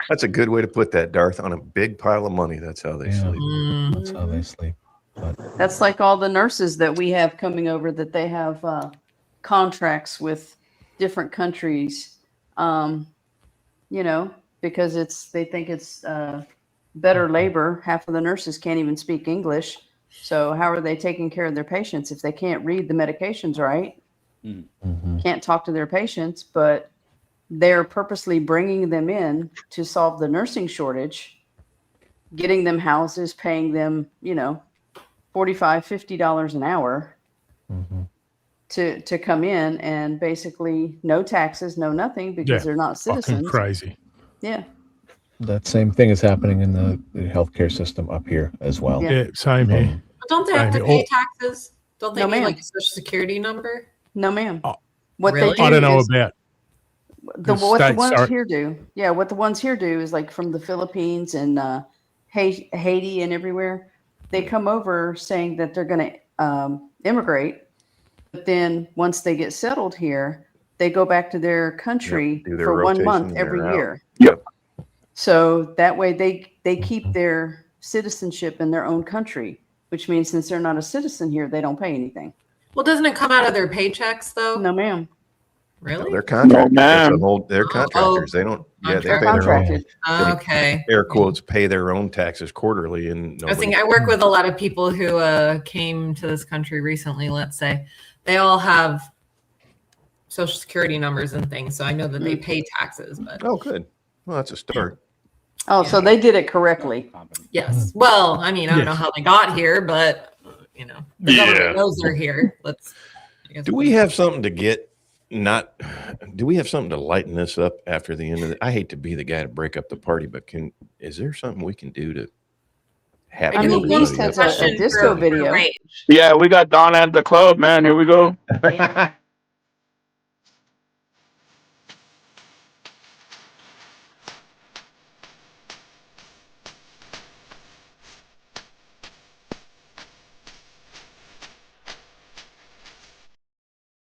That's a good way to put that, Darth. On a big pile of money, that's how they sleep. That's how they sleep. But that's like all the nurses that we have coming over that they have contracts with different countries, because they think it's better labor. Half of the nurses can't even speak English. So how are they taking care of their patients if they can't read the medications right? Can't talk to their patients, but they're purposely bringing them in to solve the nursing shortage, getting them houses, paying them, $45, $50 an hour to come in, and basically no taxes, no nothing, because they're not citizens. Crazy. Yeah. that same thing is happening in the healthcare system up here as well. Yeah, same here. But don't they have to pay taxes? Don't they No, need ma'am. like a social security number? No, ma'am. Oh, what really? they do I don't know is- about what the states ones are- here do. Yeah, what the ones here do is like from the Philippines and Haiti and everywhere. They come over saying that they're going to immigrate, but then once they get settled here, they go back to their country do their for 1 rotation month and every they're out. year. Yep. So that way they keep their citizenship in their own country, which means since they're not a citizen here, they don't pay anything. Well, doesn't it come out of their paychecks though? No, ma'am. Really? They're contractors. No, That's a ma'am. whole, they're contractors. They don't. Yeah, they pay their own. Contracted. Okay. Air quotes, pay their own taxes quarterly, and I was thinking, I work with a lot of people who came to this country recently. Let's say they all have social security numbers and things, so I know that they pay taxes. But oh, good. Well, that's a start. Oh, so they did it correctly. yes, well, I mean, I don't know how they got here, but you know, the government knows they're here. Do we have something to get? Do we have something to lighten this up after the end of it? I hate to be the guy to break up the party, but is there something we can do to have? I mean, Beast has a disco video. Yeah, we got Donna at the club, man. Here we go.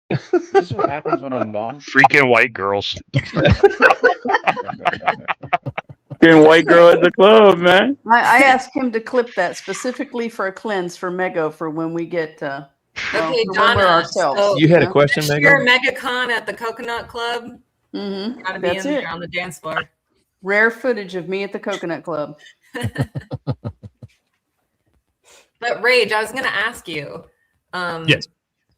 This is what happens when I'm long. Freaking white girls. Fucking white girl at the club, man. I asked him to clip that specifically for a cleanse for Mego for when we get Okay, for when Donna. we're ourselves. So You had a question, this Megan? year, MegaCon at the Coconut Club. Mm-hmm. Gotta be That's in it. there on the dance floor. Rare footage of me at the Coconut Club. But Rage, I was going to ask you. Yes.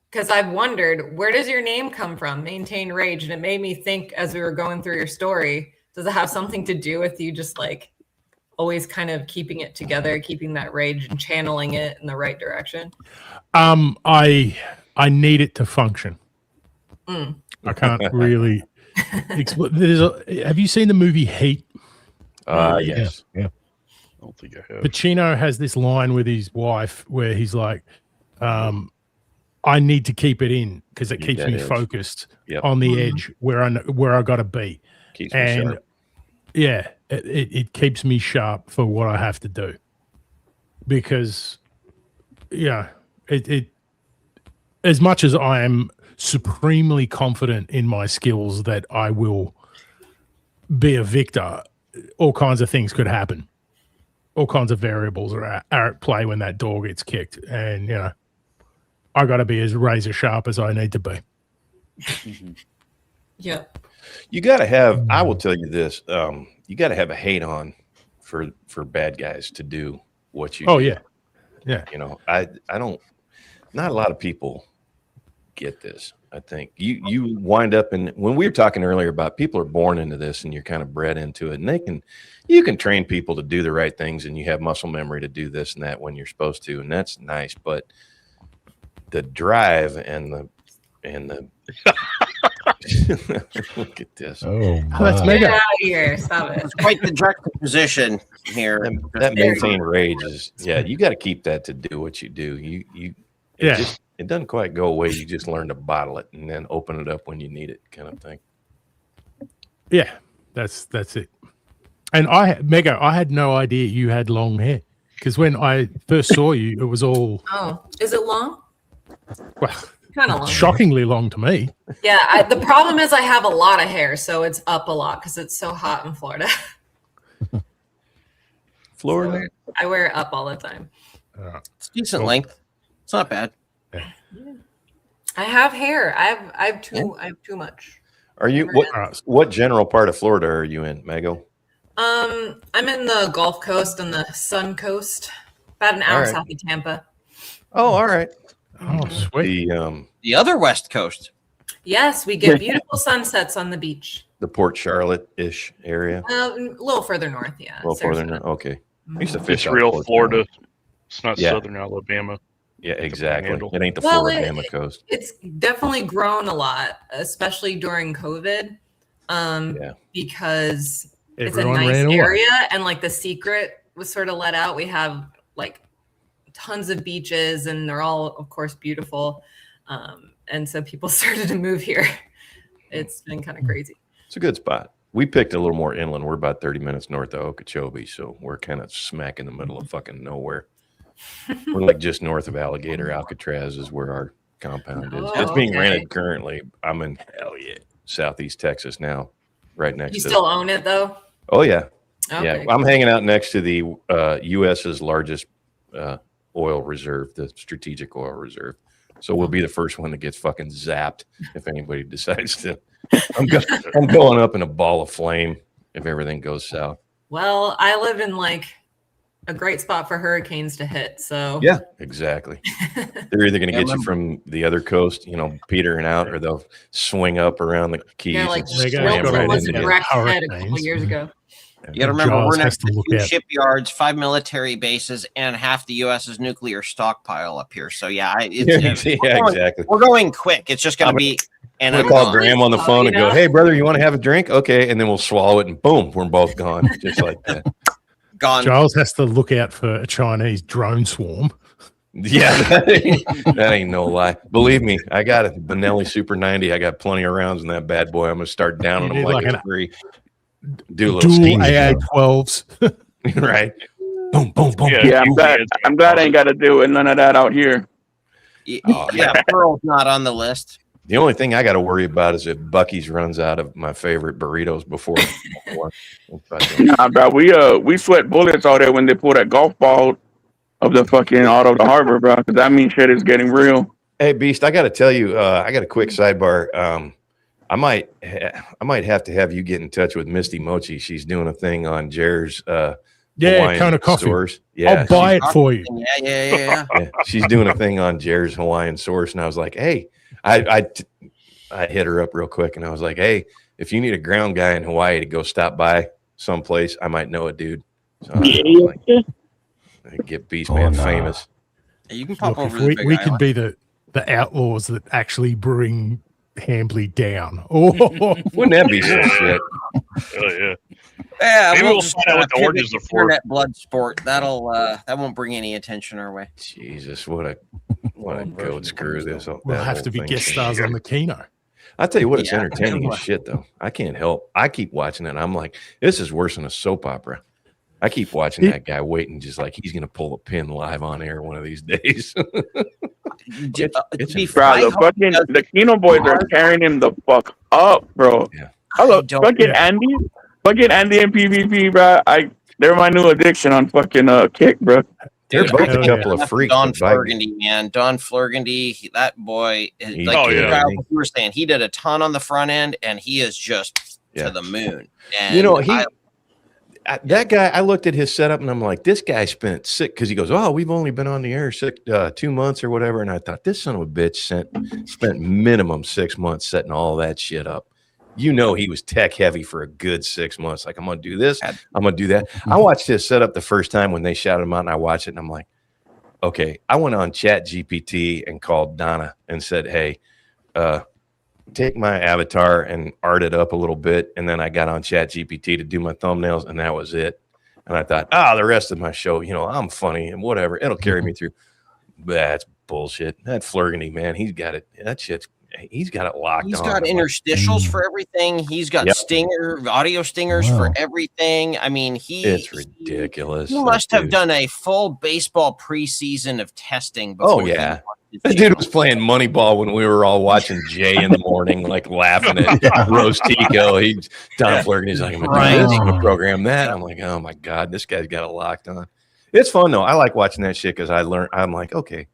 Because I've wondered, where does your name come from? Maintain Rage. And it made me think as we were going through your story, does it have something to do with you just like always kind of keeping it together, keeping that rage and channeling it in the right direction? I need it to function. Mm. I can't really. Have you seen the movie Heat? Yes. Yeah. I don't think I have. Pacino has this line with his wife where he's like, I need to keep it in because it keeps that me edge. focused Yep. on the edge where I got to be. Keeps me And sharp. yeah, it keeps me sharp for what I have to do. Because, yeah, it as much as I am supremely confident in my skills that I will be a victor, all kinds of things could happen. All kinds of variables are at play when that door gets kicked. And, you know, I got to be as razor sharp as I need to be. Yeah. You got to have, I will tell you this, you got to have a hate on for bad guys to do what you do. Oh, yeah. Yeah. You know, I don't, not a lot of people get this. I think you wind up in, when we were talking earlier about people are born into this and you're kind of bred into it, and you can train people to do the right things and you have muscle memory to do this and that when you're supposed to. And that's nice. But the drive and the look at this. Oh, That's my. mega. Get out of here. Stop it. It's quite the juxtaposition here. That maintain rage is, yeah, you got to keep that to do what you do. It doesn't quite go away. You just learn to bottle it and then open it up when you need it, kind of thing. Yeah, that's it. And I had no idea you had long hair because when I first saw you, it was all Oh, is it long? well, Kind of long. shockingly long to me. Yeah. The problem is I have a lot of hair, so it's up a lot because it's so hot in Florida. Florida. I wear it up all the time. It's decent length. It's not bad. I have hair. I have too much. Are you what general part of Florida are you in, Mago? I'm in the Gulf Coast and the Sun Coast, about an hour south of Tampa. Oh, all right. Oh, sweet. The other West Coast. Yes, we get beautiful sunsets on the beach. The Port Charlotte-ish area. A little further north, yeah. A little further north. Okay. I used to fish It's out real Port Florida. Charlotte. It's not Yeah. southern Alabama. Yeah, exactly. Panhandle. It ain't the Well, Florida coast. It's definitely grown a lot, especially during COVID, because Everyone it's a ran nice away. area, and like the secret was sort of let out. We have like tons of beaches, and they're all, of course, beautiful. And so people started to move here. It's been kind of crazy. It's a good spot. We picked a little more inland. We're about 30 minutes north of Okeechobee, so we're kind of smack in the middle of fucking nowhere. We're like just north of Alligator. Alcatraz is where our compound is. Oh, It's being okay. rented currently. I'm in southeast Texas now, right next You to. still own it though? Oh yeah, Okay. Yeah, I'm hanging out next to the U.S.'s largest oil reserve, the strategic oil reserve. So we'll be the first one that gets fucking zapped if anybody decides to. I'm going up in a ball of flame if everything goes south. Well, I live in like a great spot for hurricanes to hit. So yeah, exactly. They're either going to get you from the other coast, petering out, or they'll swing up around the Keys. yeah, like and slam Wilton right was a into you. direct hit a couple years ago. You got to remember, Giles we're has next to to look 2 at- shipyards, 5 military bases, and half the U.S.'s nuclear stockpile up here. So yeah, Exactly. We're going quick. It's just going to be. And I'm I'm gonna call gone. Graham on the phone and go, "Hey, brother, you want to have a drink? Okay," and then we'll swallow it, and boom, we're both gone, just like that. Gone. Giles has to look out for a Chinese drone swarm. Yeah, that ain't no lie. Believe me, I got a Benelli Super 90. I got plenty of rounds in that bad boy. I'm gonna start downing them like it's free. Do a little Dual steam, AA-12s. right? Boom, boom, boom. Yeah, I'm glad I ain't got to do with none of that out here. Yeah, Pearl's not on the list. The only thing I got to worry about is if Bucky's runs out of my favorite burritos before. Nah, bro, we sweat bullets out there when they pull that golf ball of the fucking out of the harbor, bro. Because that means shit is getting real. Hey, Beast, I got to tell you, I got a quick sidebar. I might have to have you get in touch with Misty Mochi. She's doing a thing on Jer's Hawaiian kind of coffee. Stores. I'll buy it for you. Yeah. Yeah, she's doing a thing on Jer's Hawaiian Source, and I was like, hey, I hit her up real quick, and I was like, hey, if you need a ground guy in Hawaii to go stop by someplace, I might know a dude. So I get Beast Man famous. You can pop Look, over if to the we, Big we can Island. be the outlaws that actually bring Hambly down. Oh, Wouldn't that be some shit? Oh yeah. Yeah, Maybe we'll we'll just find out what the pivot oranges to are for. internet blood sport. That won't bring any attention our way. Jesus, what a goat screw this. we'll have to be guest stars on the Keno. I tell you what, it's Yeah. entertaining as shit, though. I can't help. I keep watching it. I'm like, this is worse than a soap opera. I keep watching that guy waiting, just like he's gonna pull a pin live on air one of these days. The Keno boys are carrying him the fuck up, bro. Yeah. Fucking Andy and PvP, bro. They're my new addiction on fucking Kick, bro. They're Dude, both hell a couple of freaks. Don but bite me. Flurgandy, man. Don Flurgandy, that boy, He's- like Oh, yeah. Kyle, you were saying, he did a ton on the front end, and he is just Yeah. to the moon. And You know, that guy, I looked at his setup and I'm like, this guy spent because he goes, oh, we've only been on the air 2 months or whatever. And I thought, this son of a bitch spent minimum 6 months setting all that shit up. You know, he was tech heavy for a good 6 months. Like, I'm going to do this. I'm going to do that. I watched his setup the first time when they shouted him out, and I watched it and I'm like, okay. I went on Chat GPT and called Donna and said, hey, take my avatar and art it up a little bit. And then I got on Chat GPT to do my thumbnails, and that was it. And I thought, the rest of my show, I'm funny and whatever. It'll carry me through. That's bullshit. That Flurgandy, man, he's got it. He's got it locked on. He's got interstitials for everything. He's got audio stingers for everything. I mean, it's ridiculous. He must have done a full baseball preseason of testing before. Oh, yeah. That dude was playing Moneyball when we were all watching Jay in the morning, like laughing at Rose Tico. Don Flurgan, he's like, I'm going to program that. I'm like, oh my God, this guy's got it locked on. It's fun though. I like watching that shit because I'm like, okay,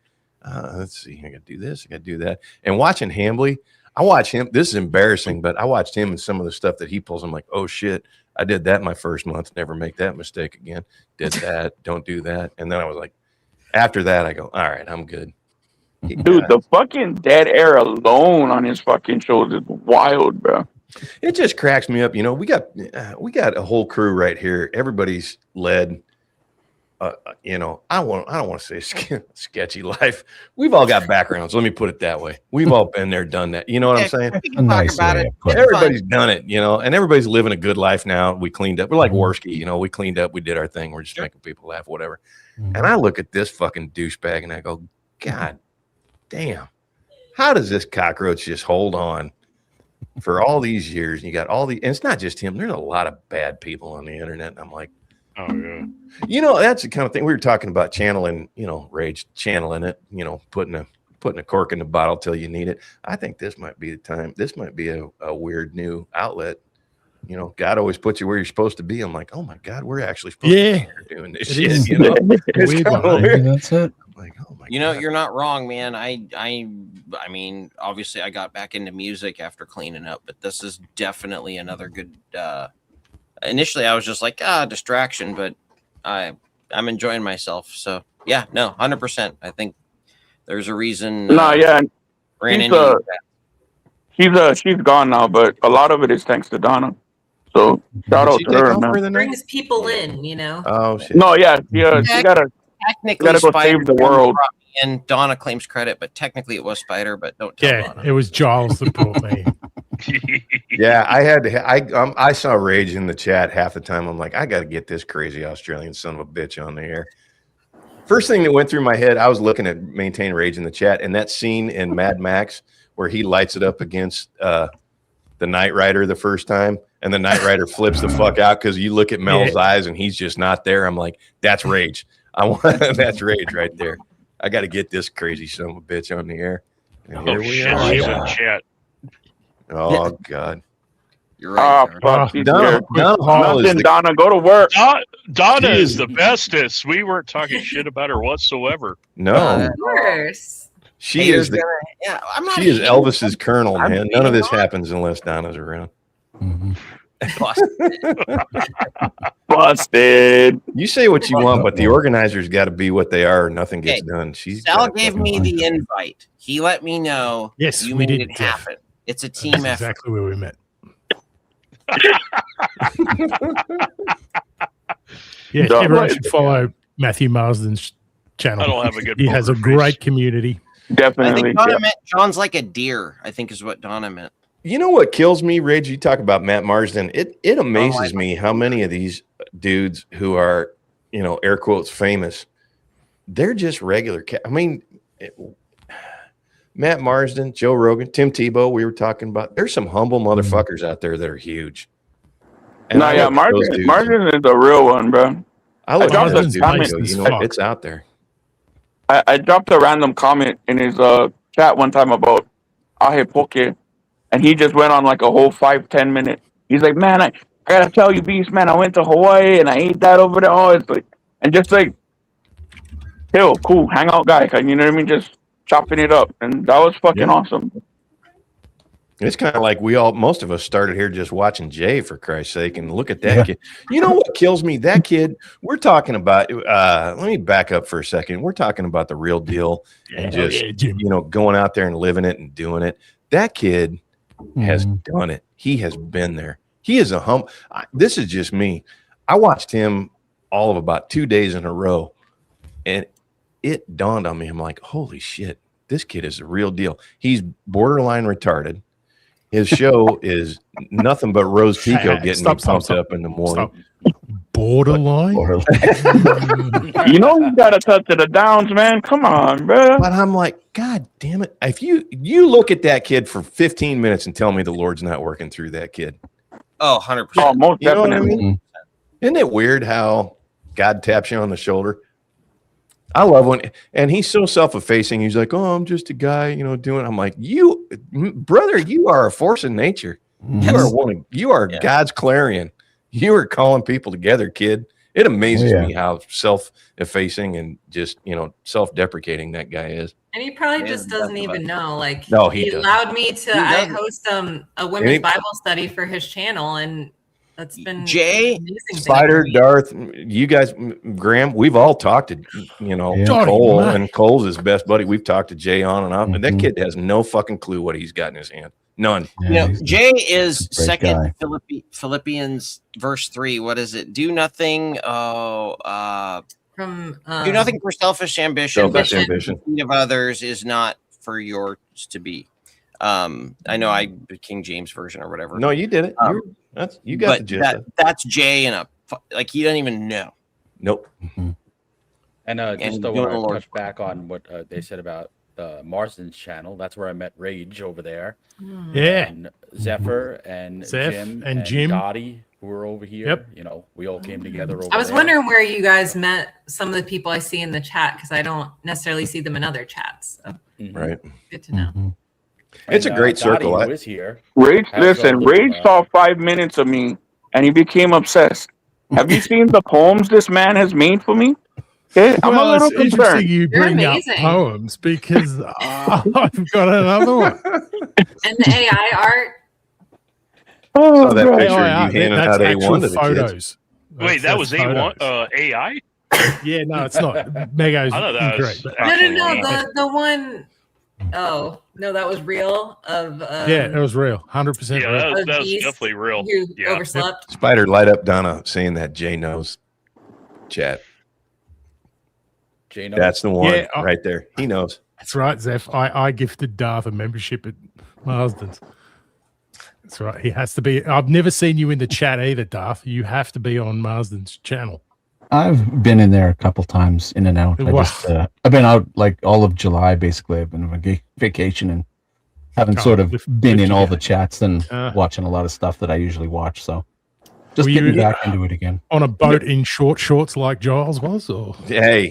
let's see. I got to do this. I got to do that. And watching Hambly, I watch him. This is embarrassing, but I watched him and some of the stuff that he pulls. I'm like, oh shit, I did that my first month. Never make that mistake again. Did that. Don't do that. And then I was like, after that, I go, all right, I'm good. Dude, the fucking dead air alone on his fucking shows is wild, bro. It just cracks me up. We got a whole crew right here. Everybody's led. I don't want to say sketchy life. We've all got backgrounds. Let me put it that way. We've all been there, done that. You know what I'm saying? We can talk about it. Everybody's done it, and everybody's living a good life now. We cleaned up. We're like Worski, we cleaned up. We did our thing. We're just making people laugh, whatever. And I look at this fucking douchebag and I go, God damn, how does this cockroach just hold on for all these years? And you got and it's not just him. There's a lot of bad people on the internet. And I'm like, oh yeah, that's the kind of thing we were talking about, channeling, rage, channeling it, putting a cork in the bottle till you need it. I think this might be the time. This might be a weird new outlet you know, God always puts you where you're supposed to be. I'm like, oh my God, we're actually supposed to be here doing this It shit. is. You know, it's Weird kind of one, eh? weird. That's it. I'm like, oh my You know, God. you're not wrong, man. I mean, obviously I got back into music after cleaning up, but this is definitely another good initially I was just like, distraction, but I'm enjoying myself. So yeah, no, 100%. I think there's a reason ran She's, into you guys. she's gone now, but a lot of it is thanks to Donna. So shout Did out she to take her, off for man. the night? Brings people in, you know. Oh shit. No, yeah, she gotta Technically, gotta go Spydyr save the brought world. me in. Donna claims credit, but technically it was Spydyr. But don't tell Yeah, Donna. it was Giles that brought me. Yeah, I had to. I saw Rage in the chat half the time. I'm like, I got to get this crazy Australian son of a bitch on the air. First thing that went through my head, I was looking at Maintain Rage in the chat, and that scene in Mad Max where he lights it up against the Knight Rider the first time, and the Knight Rider flips the fuck out because you look at Mel's eyes and he's just not there. I'm like, that's Rage. I want that's Rage right there. I got to get this crazy son of a bitch on the air. And here Oh we shit, are. she's in chat. Oh God. You're right. Sarah. Fuck, she's Donna here. Hall is Nothing, the Donna, go to work. Donna She is is- the bestest. We weren't talking shit about her whatsoever. no. Of course. She Haters is the, gonna- yeah, I'm not she is hating. Elvis's colonel, I'm man. None of this hating on- happens unless Donna's around. Mhm. Busted. You say what you want, but the organizers got to be what they are, or nothing gets Hey, done. She's Sal got gave fucking- me the invite. He let me know. Yes, you we made did, it Jeff. happen. It's a team That's effort. exactly where we met. Yeah, Done. everyone should follow Matthew Marsden's channel. I don't have a good He has a poker great face. community. I Definitely. think Donna meant John's like a deer. I think is what Donna meant. You know what kills me, Rage? You talk about Matt Marsden. It amazes me how many of these dudes who are, you know, air quotes famous, they're just regular. I mean, Matt Marsden, Joe Rogan, Tim Tebow. We were talking about. There's some humble motherfuckers out there that are huge. And No, I yeah, look at those dudes. Martin is the real one, bro. I look at dropped those a dudes. comment. And go, you know, Fuck. it's out there. I dropped a random comment in his chat one time about R4ge, and he just went on like a whole 5-10 minute. He's like, man, I gotta tell you, Beast, man, I went to Hawaii and I ate that over there. Oh, it's like, and just like, chill, cool, hangout guy, you know what I mean? Just chopping it up, and that was fucking awesome. It's kind of like most of us started here just watching Jay, for Christ's sake, and look at that kid. You know what kills me? That kid, we're talking about, let me back up for a second. We're talking about the real deal and just, Jim. you know, going out there and living it and doing it. That kid has done it. He has been there. He is this is just me. I watched him all of about 2 days in a row, and it dawned on me. I'm like, holy shit, this kid is the real deal. He's borderline retarded. His show is nothing but Rose Pico getting me pumped up in the morning. Borderline. You know you gotta touch the downs, man. Come on, bro. But I'm like, God damn it. If you look at that kid for 15 minutes and tell me the Lord's not working through that kid. Oh, 100%. Oh, most You know what I definitely. mean? Isn't it weird how God taps you on the shoulder? I love and he's so self-effacing. He's like, oh, I'm just a guy, you know, doing. I'm like, brother, you are a force in nature. You are God's clarion. You are calling people together, kid. It amazes me how self-effacing and just, you know, self-deprecating that guy is. And he probably just doesn't even know. Like, No, he doesn't. allowed me to. I host a women's Any- Bible study for his channel, and that's been Jay, an amazing thing for Spydyr, me. Darth, you guys, Graham, we've all talked to, you know, Cole, and Cole's his best buddy. We've talked to Jay on and off, and that kid has no fucking clue what he's got in his hand. None. You know, Jay is great second guy. Philippians verse 3. What is it? Do nothing. From Do nothing for selfish ambition. Selfish but ambition. the need of others is not for yours to be. I know the King James version or whatever. No, you did it. You got the gist. That's Jay and like he doesn't even know. Nope. And And just doing want the to Lord's touch back on what they said about Marsden's channel. That's where I met Rage over there. Yeah. And Zephyr and Zeph Jim and Jim. Gotti, who were over here. Yep. You know, we all came together over I was there. wondering where you guys met some of the people I see in the chat because I don't necessarily see them in other chats. So Mhm. Right. good to know. It's a great Dottie, circle. who is here. Rage, How's listen, little, Rage saw 5 minutes of me and he became obsessed. Have you seen the poems this man has made for me? Okay, I'm a Well, little it's interesting concerned. you You're bring up amazing. poems because I've got another one. And the AI art. Oh, Saw that God. picture of AI, you handing that's out A1 actual to the kids. photos. Wait, that was A1 photos. AI? Yeah, no, it's not. Mego's I know that was incorrect. No. The one oh no, that was real of Yeah, it was real. 100% Yeah, real. that was Beast definitely real. who Yeah. overslept. Spydyr, light up Donna saying that Jay knows chat. Jano. That's the one Yeah, right there. He knows. That's right, Zeph. I gifted Darth a membership at Marsden's. That's right. He has to be. I've never seen you in the chat either, Darth. You have to be on Marsden's channel. I've been in there a couple times, in and out. Wow. I've been out like all of July, basically. I've been on vacation and haven't sort of been in all the chats and watching a lot of stuff that I usually watch. So just getting back into it again. On a boat in short shorts like Giles was, or Hey,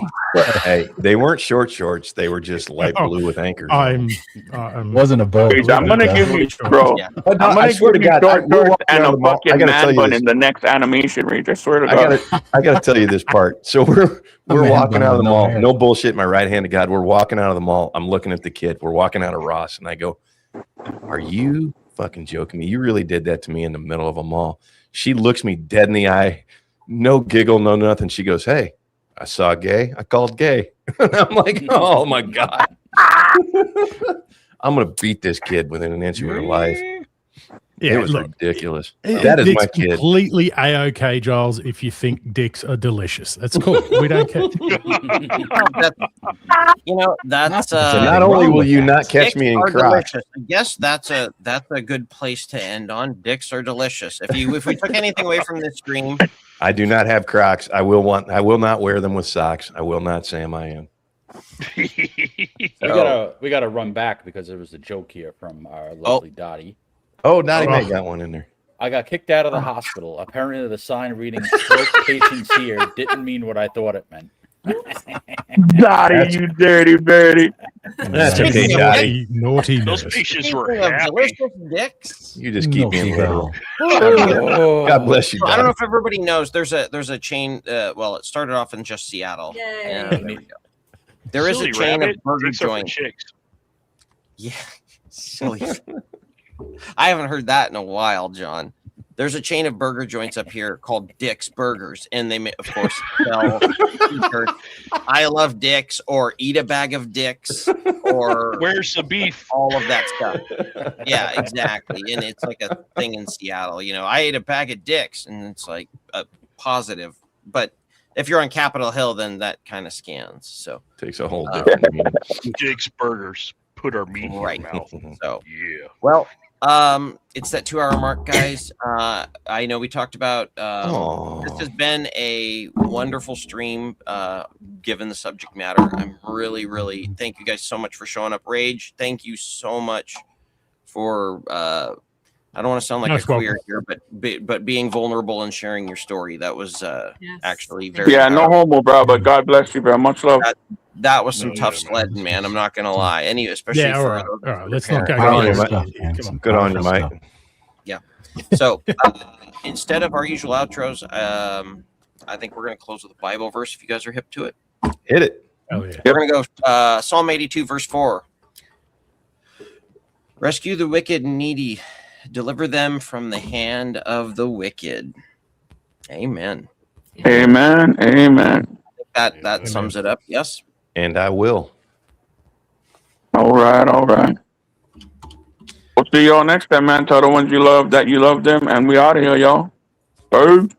they weren't short shorts. They were just light blue with anchors. Wasn't a boat. I'm gonna give you, bro. Yeah. I'm gonna swear give to you God, short we're shorts walking and out a of the mall. I fucking gotta tell man you bun this. in the next animation, Rage. I swear to God. I gotta tell you this part. So we're man walking bun out of the with no mall. hair. No bullshit. My right hand to God. We're walking out of the mall. I'm looking at the kid. We're walking out of Ross, and I go, "Are you fucking joking me? You really did that to me in the middle of a mall?" She looks me dead in the eye. No giggle, no nothing. She goes, "Hey, I saw gay. I called gay." And I'm like, "Oh my God." I'm gonna beat this kid within an inch of her life. yeah, It was look, ridiculous. That is my it's kid. completely a-okay, Giles. If you think dicks are delicious, that's cool. We don't care. That's So not only will you not catch dicks me in are Crocs, delicious. I guess that's a good place to end on. Dicks are delicious. If we took anything away from this stream, I do not have Crocs. I will not wear them with socks. I will not say I am. We gotta run back because there was a joke here from our lovely Dottie. Oh, Dottie May got one in there. I got kicked out of the hospital. Apparently, the sign reading "stroke patients here" didn't mean what I thought it meant. Dottie, you dirty birdie. That's Speaking okay, of Dottie. Naughty Those nurse. patients were speaking of happy. delicious dicks. You just keep being literal. Oh. God bless you, So I don't know Dottie. if everybody knows. There's a chain. Well, it started off in just Seattle. Yay. And there we go. There is a Silly chain rabbit, of burger dicks are for joints. chicks. Yeah, silly. I haven't heard that in a while, John. There's a chain of burger joints up here called Dick's Burgers, and they, of course, sell t-shirts, "I love dicks" or "Eat a bag of dicks" or Where's the beef? all of that stuff. Yeah, exactly. And it's like a thing in Seattle. I ate a bag of dicks, and it's like a positive. But if you're on Capitol Hill, then that kind of scans. So Takes a whole different meaning. Dick's Burgers. Put our meat Right. in your mouth. So Yeah. well, it's that 2-hour mark, guys. I know we talked about this has been a wonderful stream given the subject matter. I'm really thank you guys so much for showing up. Rage, thank you so much for I don't want to sound like Most a queer welcome. here, but being vulnerable and sharing your story. That was Yes. actually very Yeah, no powerful. homo, bro. But God bless you, bro. Much love. That was some No, tough yeah, man. sledding, man. I'm not gonna lie. Especially Yeah, all for right. those All right. Let's not go parents. Good on there. you, Stuff, man. Come on. Good on you, Mike. Stuff. So instead of our usual outros, I think we're going to close with a Bible verse if you guys are hip to it. Hit it. Oh yeah. We're going to go Psalm 82, verse 4. Rescue the wicked and needy, deliver them from the hand of the wicked. Amen. Amen. Amen. That Amen. sums it up. Yes. And I will. All right. All right. We'll see y'all next time, man. Tell the ones you love that you love them, and we out of here, y'all. Bird.